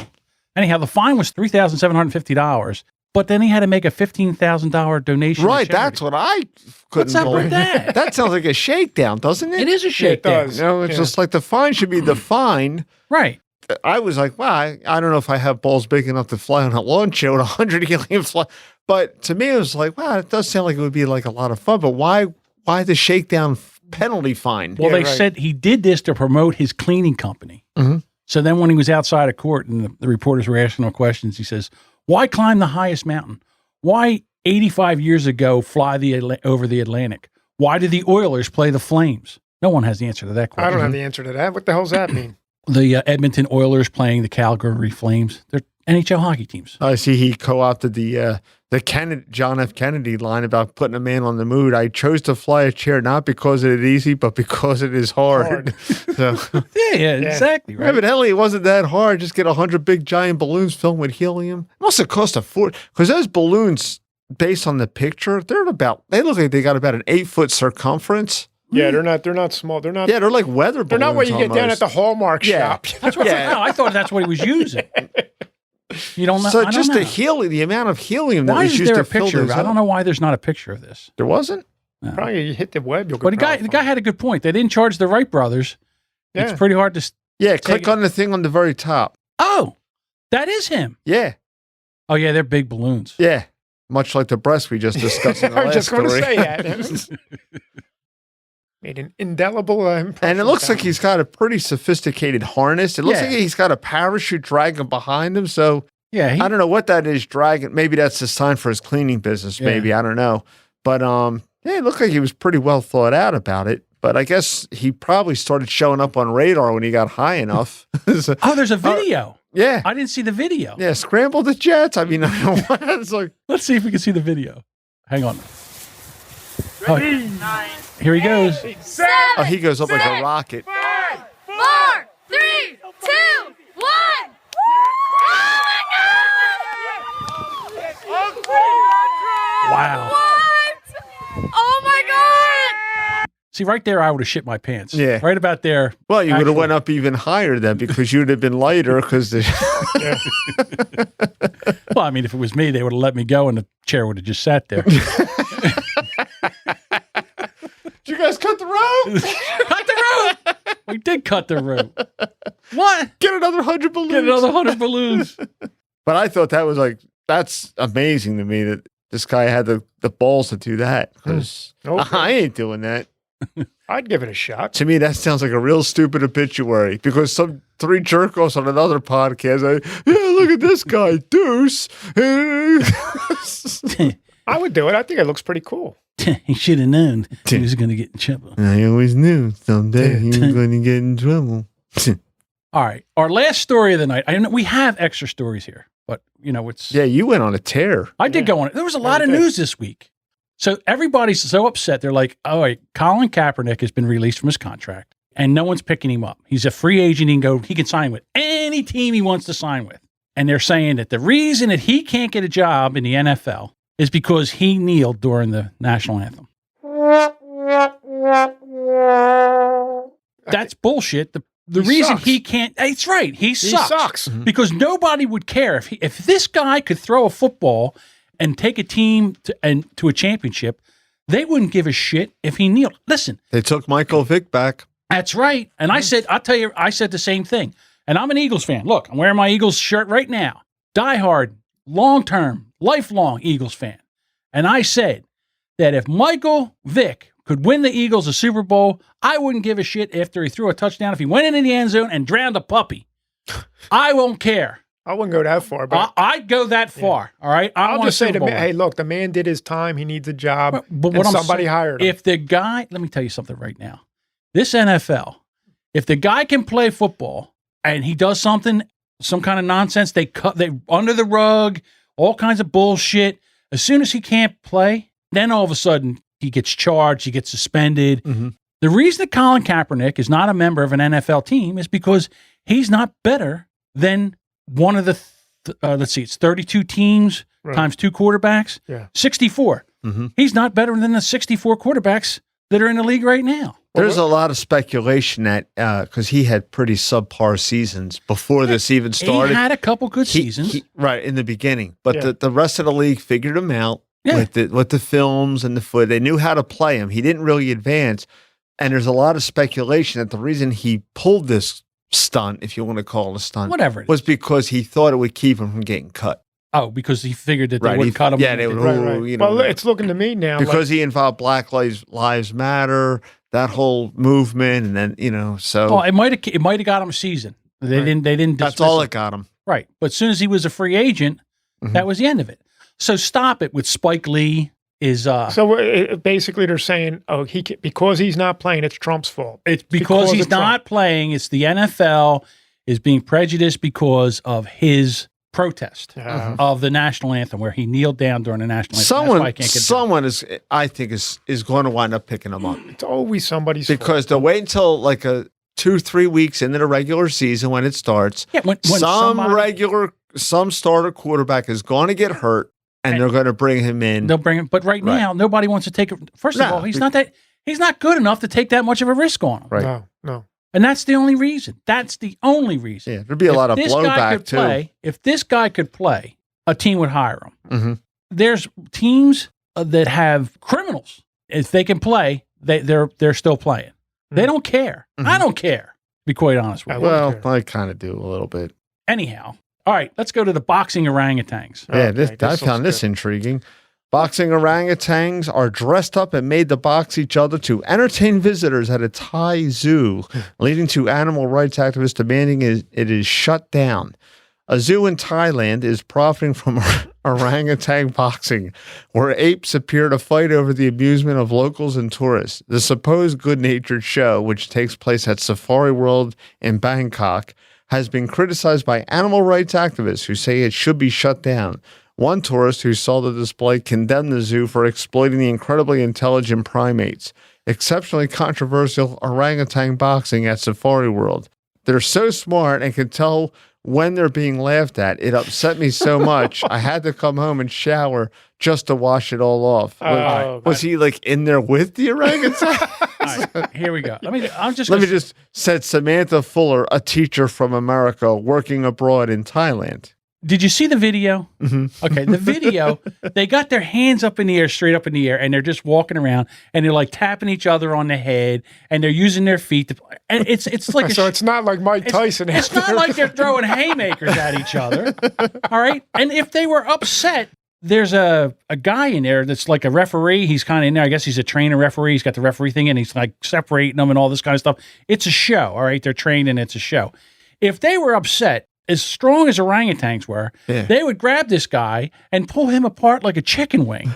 Anyhow, the fine was $3,750. But then he had to make a $15,000 donation. Right, that's what I couldn't believe. What's up with that? That sounds like a shakedown, doesn't it? It is a shakedown. It does. It's just like the fine should be the fine. Right. I was like, wow, I don't know if I have balls big enough to fly on a lawn chair with 100 helium fly. But to me, it was like, wow, it does sound like it would be like a lot of fun. But why the shakedown penalty fine? Well, they said he did this to promote his cleaning company. Mm-hmm. So then when he was outside of court and the reporters were asking him questions, he says, why climb the highest mountain? Why 85 years ago fly over the Atlantic? Why did the Oilers play the Flames? No one has the answer to that question. I don't have the answer to that. What the hell's that mean? The Edmonton Oilers playing the Calgary Flames. They're NHL hockey teams. I see he co-opted the John F. Kennedy line about putting a man on the moon. I chose to fly a chair not because it is easy, but because it is hard. So, yeah, exactly. Right. Evidently, it wasn't that hard. Just get 100 big giant balloons filled with helium. It must have cost a fortune because those balloons, based on the picture, they look like they got about an 8-foot circumference. Yeah, they're not small. They're not. Yeah, they're like weather balloons. They're not what you get down at the Hallmark shop. That's what I thought that's what he was using. You don't know. So just the amount of helium that was used to fill those up. I don't know why there's not a picture of this. There wasn't? No. Probably you hit the web. But the guy had a good point. They didn't charge the Wright brothers. Yeah. It's pretty hard to. Yeah, click on the thing on the very top. Oh, that is him. Yeah. Oh yeah, they're big balloons. Yeah, much like the breast we just discussed in the last story. I was just going to say that. Made an indelible impression. And it looks like he's got a pretty sophisticated harness. It looks like he's got a parachute dragging behind him. So Yeah, I don't know what that is dragging. Maybe that's his sign for his cleaning business. Maybe I don't know. But yeah, it looked like he was pretty well thought out about it. But I guess he probably started showing up on radar when he got high enough. So, there's a video. Yeah, I didn't see the video. Yeah, scramble the jets. I mean, I don't know what it's like. Let's see if we can see the video. Hang on. Ready, here he goes. 7, oh, he goes up 6, like a rocket. 5, 4, 3, 2, 1. Wow. What? Oh my God! See, right there, I would have shit my pants. Yeah. Right about there. Well, you would have went up even higher then because you'd have been lighter because the... Well, I mean, if it was me, they would have let me go and the chair would have just sat there. Did you guys cut the rope? Cut the rope! We did cut the rope. What? Get another 100 balloons. Get another 100 balloons. But I thought that was like, that's amazing to me that this guy had the balls to do that because I ain't doing that. I'd give it a shot. To me, that sounds like a real stupid obituary because some 3 jerk-offs on another podcast, look at this guy, Deuce. I would do it. I think it looks pretty cool. He should have known he was going to get in trouble. I always knew someday he was going to get in trouble. All right. Our last story of the night. I know we have extra stories here, but it's. Yeah, you went on a tear. I did go on it. There was a lot of news this week. So everybody's so upset. They're like, all right, Colin Kaepernick has been released from his contract and no one's picking him up. He's a free agent. He can sign with any team he wants to sign with. And they're saying that the reason that he can't get a job in the NFL is because he kneeled during the national anthem. That's bullshit. The reason he can't, it's right. He sucks. Because nobody would care if this guy could throw a football and take a team to a championship. They wouldn't give a shit if he kneeled. Listen, they took Michael Vick back. That's right. And I said the same thing. And I'm an Eagles fan. Look, I'm wearing my Eagles shirt right now. Diehard, long-term, lifelong Eagles fan. And I said that if Michael Vick could win the Eagles a Super Bowl, I wouldn't give a shit after he threw a touchdown. If he went into the end zone and drowned a puppy, I won't care. I wouldn't go that far, but I'd go that far. All right. I'll just say to me, hey, look, the man did his time. He needs a job. But and somebody hired him. If the guy, let me tell you something right now. This NFL, if the guy can play football and he does something, some kind of nonsense, they under the rug, all kinds of bullshit. As soon as he can't play, then all of a sudden he gets charged, he gets suspended. Mm-hmm. The reason that Colin Kaepernick is not a member of an NFL team is because he's not better than one of the, let's see, it's 32 teams times 2 quarterbacks, 64. Mm-hmm. He's not better than the 64 quarterbacks that are in the league right now. There's a lot of speculation that because he had pretty subpar seasons before this even started. He had a couple good seasons. Right, in the beginning. But the rest of the league figured him out with the films and the foot. They knew how to play him. He didn't really advance. And there's a lot of speculation that the reason he pulled this stunt, if you want to call it a stunt, whatever it was because he thought it would keep him from getting cut. Oh, because he figured that they wouldn't cut him. Yeah, they would. Right. Well, it's looking to me now because he involved Black Lives Matter, that whole movement, and then so. Oh, it might have got him a season. They didn't. That's all it got him. Right, but as soon as he was a free agent, that was the end of it. So stop it with Spike Lee. So basically they're saying, because he's not playing, it's Trump's fault. It's because he's not playing. It's the NFL is being prejudiced because of his protest of the national anthem, where he kneeled down during the national anthem. Someone I think is going to wind up picking him up. It's always somebody's because they'll wait until like 2-3 weeks into the regular season when it starts. Yeah, when some starter quarterback is going to get hurt. And they're going to bring him in. They'll bring him, but right now nobody wants to take it. First of all, he's not good enough to take that much of a risk on him. Right. No. And that's the only reason. That's the only reason. Yeah, there'd be a lot of blowback too. If this guy could play, a team would hire him. Mm-hmm. There's teams that have criminals. If they can play, they're still playing. Mm-hmm. They don't care. Mm-hmm. I don't care. To be quite honest with you. Well, I kind of do a little bit. Anyhow. All right, let's go to the boxing orangutans. Yeah, I found this intriguing. Boxing orangutans are dressed up and made to box each other to entertain visitors at a Thai zoo, leading to animal rights activists demanding it is shut down. A zoo in Thailand is profiting from orangutan boxing, where apes appear to fight over the amusement of locals and tourists. The supposed good-natured show, which takes place at Safari World in Bangkok, has been criticized by animal rights activists who say it should be shut down. One tourist who saw the display condemned the zoo for exploiting the incredibly intelligent primates. Exceptionally controversial orangutan boxing at Safari World. They're so smart and can tell when they're being laughed at. It upset me so much, I had to come home and shower just to wash it all off. Was he like in there with the orangutan? Right, here we go. Let me just said Samantha Fuller, a teacher from America working abroad in Thailand. Did you see the video? Mm-hmm. Okay, the video, they got their hands up in the air, straight up in the air, and they're just walking around, and they're like tapping each other on the head, and they're using their feet. And it's like so it's not like Mike Tyson. It's not like they're throwing haymakers at each other. All right, and if they were upset, there's a guy in there that's like a referee. He's kind of in there. I guess he's a trainer referee. He's got the referee thing, and he's like separating them and all this kind of stuff. It's a show. All right, they're trained, and it's a show. If they were upset, as strong as orangutans were, they would grab this guy and pull him apart like a chicken wing.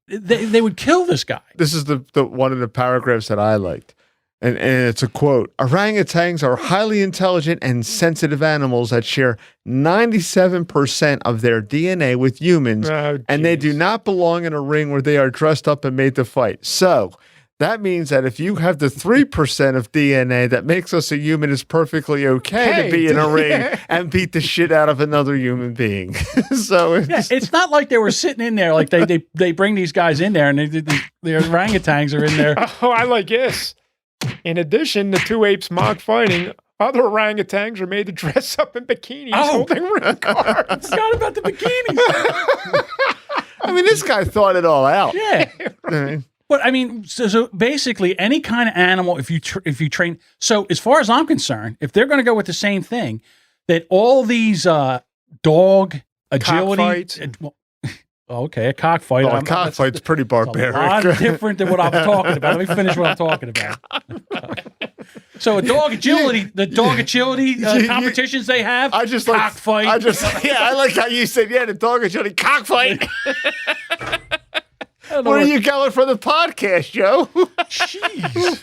They would kill this guy. This is the one of the paragraphs that I liked. And it's a quote. Orangutans are highly intelligent and sensitive animals that share 97% of their DNA with humans, and they do not belong in a ring where they are dressed up and made to fight. So that means that if you have the 3% of DNA that makes us a human, it's perfectly okay to be in a ring and beat the shit out of another human being. So it's not like they were sitting in there. Like they bring these guys in there and the orangutans are in there. Oh, I like this. In addition, the two apes mock fighting. Other orangutans are made to dress up in bikinis holding ring cards. Forgot about the bikinis. I mean, this guy thought it all out. Yeah. But I mean, so basically, any kind of animal, if you train. So as far as I'm concerned, if they're going to go with the same thing, that all these dog agility, a cockfight. A cockfight's pretty barbaric. A lot different than what I'm talking about. Let me finish what I'm talking about. So a dog agility, the dog agility competitions they have. I just cockfight. I like how you said, the dog agility cockfight. Where are you going for the podcast, Joe? Jeez.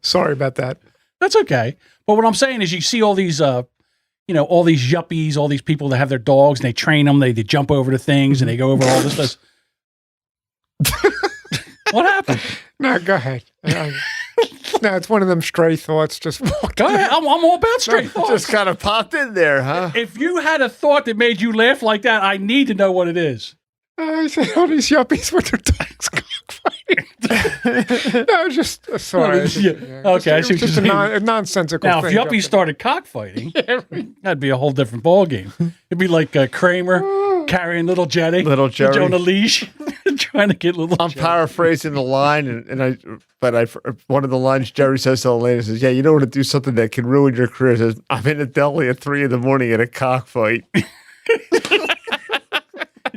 Sorry about that. That's okay. But what I'm saying is you see all these, all these yuppies, all these people that have their dogs and they train them. They jump over to things and they go over all this stuff. What happened? No, go ahead. No, it's one of them stray thoughts. Just go ahead. I'm all about stray thoughts. Just kind of popped in there, huh? If you had a thought that made you laugh like that, I need to know what it is. I said all these yuppies with their dogs cockfighting. No, just sorry. Okay, just a nonsensical now, thing. Now, if yuppies started cockfighting, that'd be a whole different ballgame. It'd be like Kramer carrying little Jerry on a leash, trying to get little. I'm paraphrasing the line, but one of the lines Jerry says to the lady says, "Yeah, you don't want to do something that can ruin your career." He says, "I'm in a deli at 3 a.m. at a cockfight."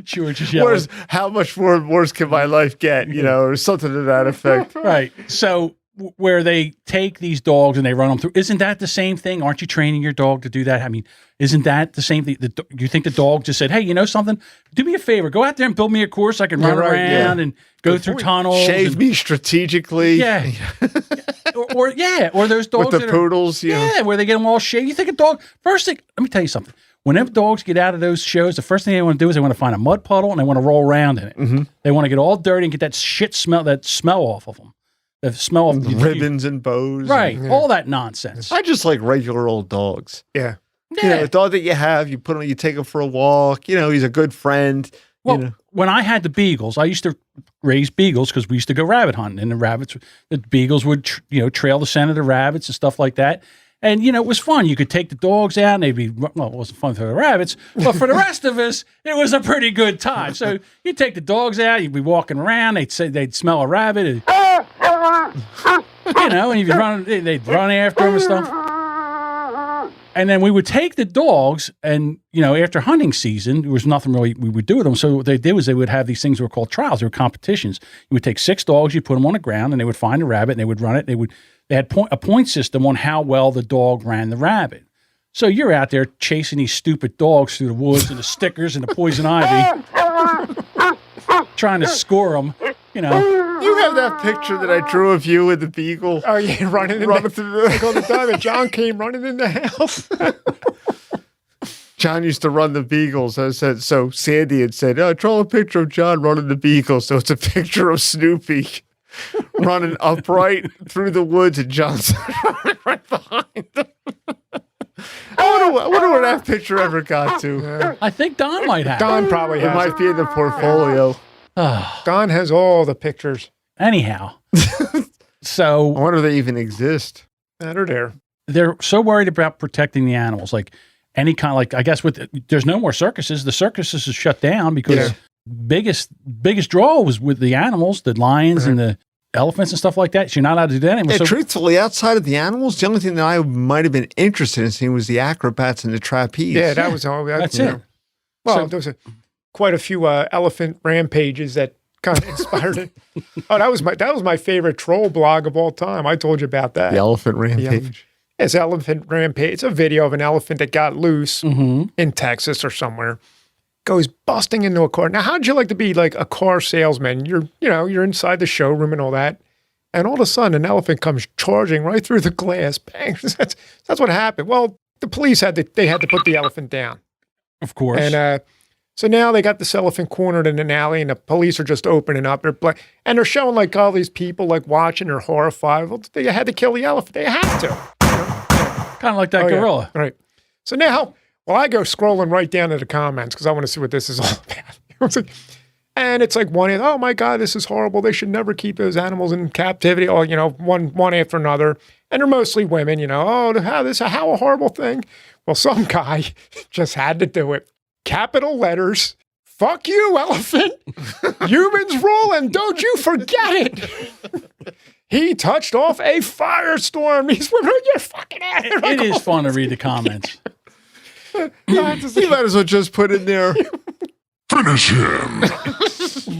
George is yelling. How much worse can my life get? Or something to that effect. Right. So where they take these dogs and they run them through, isn't that the same thing? Aren't you training your dog to do that? I mean, isn't that the same thing? You think the dog just said, "Hey, you know something? Do me a favor. Go out there and build me a course. I can run around and go through tunnels. Shave me strategically." Yeah. or those dogs with the poodles. Where they get them all shaved. You think a dog? First thing, let me tell you something. Whenever dogs get out of those shows, the first thing they want to do is they want to find a mud puddle and they want to roll around in it. Mm-hmm. They want to get all dirty and get that smell off of them. The smell of the ribbons and bows. Right. All that nonsense. I just like regular old dogs. Yeah. The dog that you have, you take him for a walk. He's a good friend. Well, when I had the beagles, I used to raise beagles because we used to go rabbit hunting, and the beagles would, trail the scent of the rabbits and stuff like that. And, it was fun. You could take the dogs out and it wasn't fun for the rabbits, but for the rest of us, it was a pretty good time. So you'd take the dogs out, you'd be walking around, they'd smell a rabbit, and, and they'd run after them and stuff. And then we would take the dogs, and after hunting season, there was nothing really we would do with them. So what they did was they would have these things that were called trials. They were competitions. You would take 6 dogs, you put them on the ground, and they would find a rabbit, and they would run it. They had a point system on how well the dog ran the rabbit. So you're out there chasing these stupid dogs through the woods and the stickers and the poison ivy, trying to score them. You have that picture that I drew of you with the beagle. Oh yeah, running through like all the time. And John came running in the house. John used to run the beagles. So Sandy had said, draw a picture of John running the beagle. So it's a picture of Snoopy running upright through the woods, and John's running right behind him. I wonder where that picture ever got to. Yeah. I think Don might have. Don probably has. It might be in the portfolio. Don has all the pictures. Anyhow. So I wonder if they even exist. That are there. They're so worried about protecting the animals. Like any kind of, like, I guess there's no more circuses. The circuses is shut down because biggest draw was with the animals, the lions and the elephants and stuff like that. So you're not allowed to do that anymore. Yeah, So truthfully, outside of the animals, the only thing that I might have been interested in seeing was the acrobats and the trapeze. Yeah, that was all. that's it. Well, there was quite a few elephant rampages that kind of inspired it. Oh, that was my favorite troll blog of all time. I told you about that. The elephant rampage. It's elephant rampage. It's a video of an elephant that got loose in Texas or somewhere. Goes busting into a car. Now, how'd you like to be like a car salesman? You're inside the showroom and all that, and all of a sudden an elephant comes charging right through the glass. Bang! That's what happened. Well, the police had to put the elephant down, of course. And so now they got this elephant cornered in an alley, and the police are just opening up. And they're showing like all these people like watching. They're horrified. Well, they had to kill the elephant. They had to. Kind of like that gorilla. Yeah. Right. So now. Well, I go scrolling right down to the comments because I want to see what this is all about. And it's like oh my God, this is horrible. They should never keep those animals in captivity. Or, one after another. And they're mostly women, how a horrible thing. Well, some guy just had to do it. Capital letters. Fuck you, elephant. Humans rule, and don't you forget it. He touched off a firestorm. These women, you're fucking out here. It is fun to read the comments. You might as well just put in there. Finish him.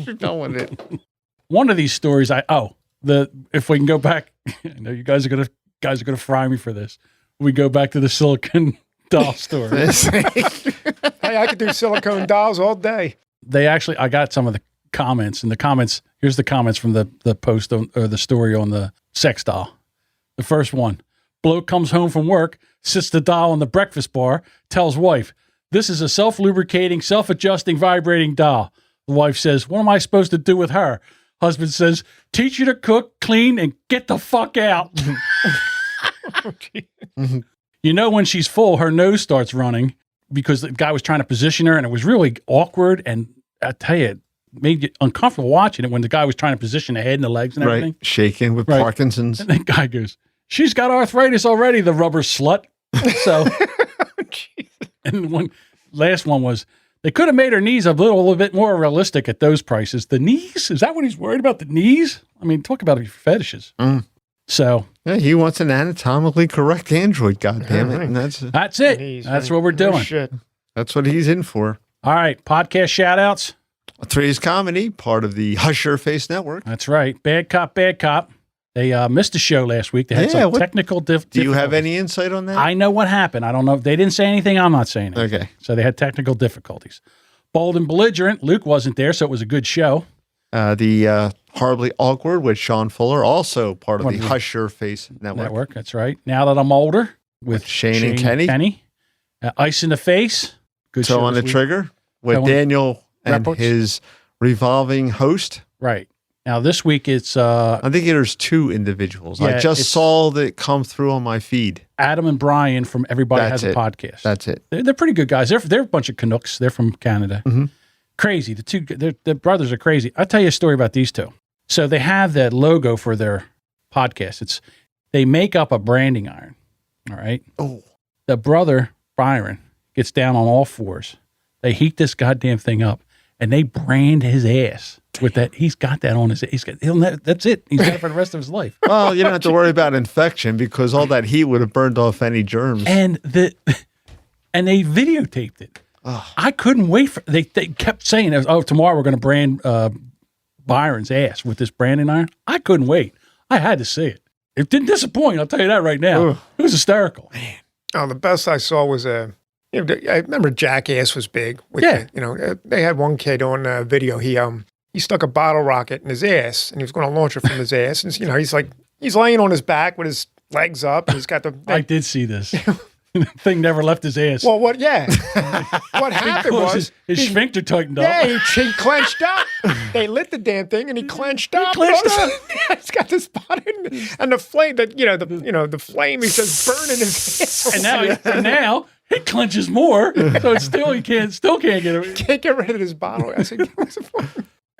You're done with it. One of these stories, if we can go back, I know you guys are gonna fry me for this. We go back to the silicone doll story. Hey, I could do silicone dolls all day. I got some of the comments, and here's the comments from the post or the story on the sex doll. The first one: bloke comes home from work, sits the doll on the breakfast bar, tells wife, "This is a self-lubricating, self-adjusting, vibrating doll." The wife says, "What am I supposed to do with her?" Husband says, "Teach her to cook, clean, and get the fuck out." When she's full, her nose starts running because the guy was trying to position her, and it was really awkward. And I tell you, it made you uncomfortable watching it when the guy was trying to position the head and the legs and everything. Right, shaking with Parkinson's. And the guy goes, "She's got arthritis already, the rubber slut." So, and one last one was, they could have made her knees a little bit more realistic at those prices. The knees? Is that what he's worried about? The knees? I mean, talk about fetishes. So yeah, he wants an anatomically correct android. God damn it! And that's it. Knees, that's what we're doing. Shit. That's what he's in for. All right, podcast shout outs. Three's Comedy, part of the Hush Your Face Network. That's right. Bad Cop, Bad Cop. They missed the show last week. They had some technical difficulties. Do you have any insight on that? I know what happened. I don't know if they didn't say anything. I'm not saying anything. Okay. So they had technical difficulties. Bold and Belligerent. Luke wasn't there, so it was a good show. The Horribly Awkward with Sean Fuller, also part of the Hush Your Face Network. That's right. Now That I'm Older with Shane and Kenny. Ice in the Face. Good show. On the Trigger with Daniel and his revolving host. Right. Now, this week it's... I think there's 2 individuals. I just saw that come through on my feed. Adam and Brian from Everybody Has a Podcast. That's it. They're pretty good guys. They're a bunch of Canucks. They're from Canada. Mm-hmm. Crazy. The brothers are crazy. I'll tell you a story about these two. So they have that logo for their podcast. They make up a branding iron. All right? Oh. The brother, Byron, gets down on all fours. They heat this goddamn thing up. and they brand his ass with that. He's got that on his. That's it. He's got it for the rest of his life. Well, you don't have to worry about infection because all that heat would have burned off any germs. And they videotaped it. Oh. I couldn't wait for. They kept saying, "Oh, tomorrow we're going to brand Byron's ass with this branding iron." I couldn't wait. I had to see it. It didn't disappoint. I'll tell you that right now. Ugh. It was hysterical. Man. Oh, the best I saw was I remember Jackass was big. They had one kid on video. He stuck a bottle rocket in his ass, and he was going to launch it from his ass. And he's laying on his back with his legs up, and he's got the. I did see this. The thing never left his ass. Well, what happened was his sphincter tightened up. Yeah, he clenched up. They lit the damn thing, and he clenched up. He's got this spot in, and the flame the flame. He says burning his ass. And now he clenches more, so it's still can't get it. Can't get rid of his bottle. I said,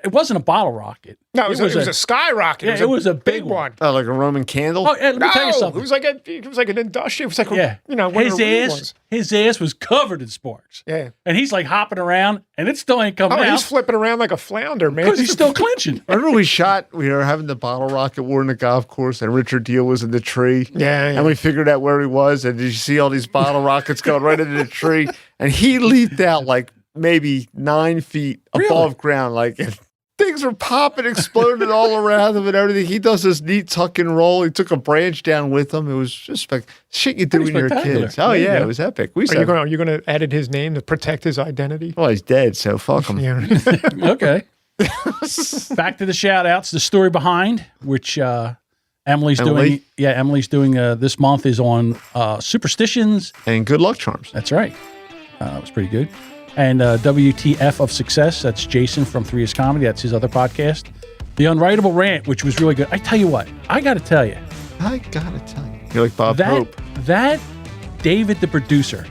it wasn't a bottle rocket. No, it was a skyrocket. Yeah, it was a big one. Oh, like a Roman candle? Oh, let me tell you something. It was like an industrial. It was like his ass was covered in sparks. Yeah, and he's like hopping around, and it still ain't coming out. He's flipping around like a flounder, man. Because he's still clenching. Remember we were having the bottle rocket war in the golf course, and Richard Deal was in the tree. Yeah. And we figured out where he was, and did you see all these bottle rockets going right into the tree? And he leaped out like maybe 9 feet above ground, like. Things were popping, exploding all around him and everything. He does this neat tuck and roll. He took a branch down with him. It was just like shit you do when you're kids. Oh, yeah, it was epic. Are you going to edit his name to protect his identity? Well, he's dead, so fuck him. Okay. Back to the shout-outs. The story behind, which Emily's doing. Yeah, Emily's doing this month is on superstitions. And good luck charms. That's right. It was pretty good. And WTF of Success, that's Jason from 3 is Comedy. That's his other podcast. The Unwritable Rant, which was really good. I tell you what, I got to tell you. You're like Bob Hope. That David, the producer,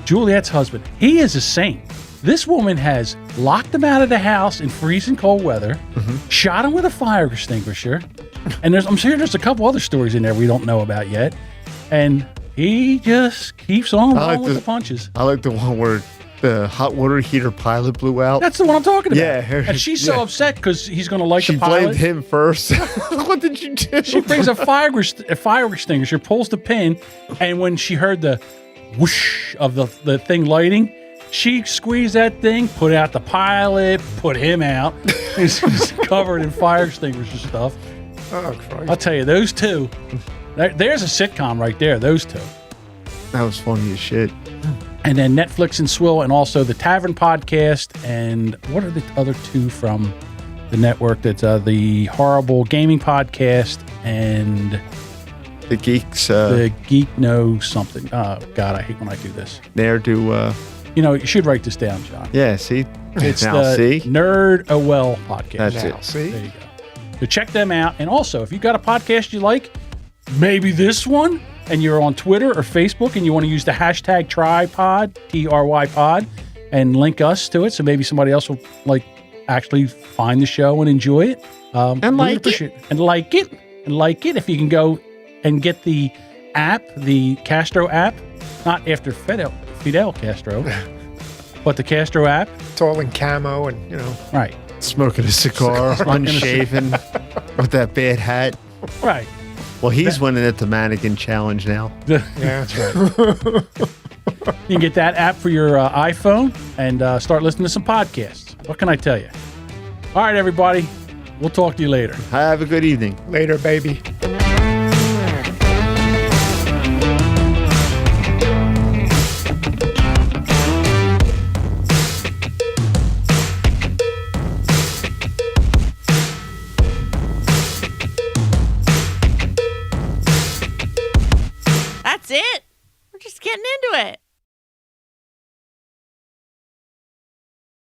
Juliet's husband, he is a saint. This woman has locked him out of the house in freezing cold weather, shot him with a fire extinguisher, and I'm sure there's a couple other stories in there we don't know about yet. And he just keeps on rolling with the punches. I like the one where the hot water heater pilot blew out. That's the one I'm talking about. Yeah. And she's so upset because he's going to light the pilot. She blamed him first. What did you do? She brings a fire extinguisher, pulls the pin, and when she heard the whoosh of the thing lighting, she squeezed that thing, put out the pilot, put him out. He's covered in fire extinguisher stuff. Oh, Christ. I'll tell you, those two, there's a sitcom right there, those two. That was funny as shit. And then Netflix and Swill, and also the Tavern Podcast, and what are the other two from the network? That's the Horrible Gaming Podcast and the Geeks. The Geek Knows Something. Oh, God, I hate when I do this. You should write this down, John. Yeah, see? It's the Nerd Well Podcast. That's it. See? There you go. So check them out. And also, if you've got a podcast you like, maybe this one, and you're on Twitter or Facebook and you want to use the hashtag TryPod, TRYPod, and link us to it so maybe somebody else will actually find the show and enjoy it. And like it. And like it. And like it. If you can go and get the app, the Castro app, not after Fidel Castro, but the Castro app. It's all in camo and, Right. Smoking a cigar, unshaven, with that bad hat. Right. Well, he's winning at the mannequin challenge now. Yeah, that's right. You can get that app for your iPhone and start listening to some podcasts. What can I tell you? All right, everybody. We'll talk to you later. Have a good evening. Later, baby. That's it. We're just getting into it.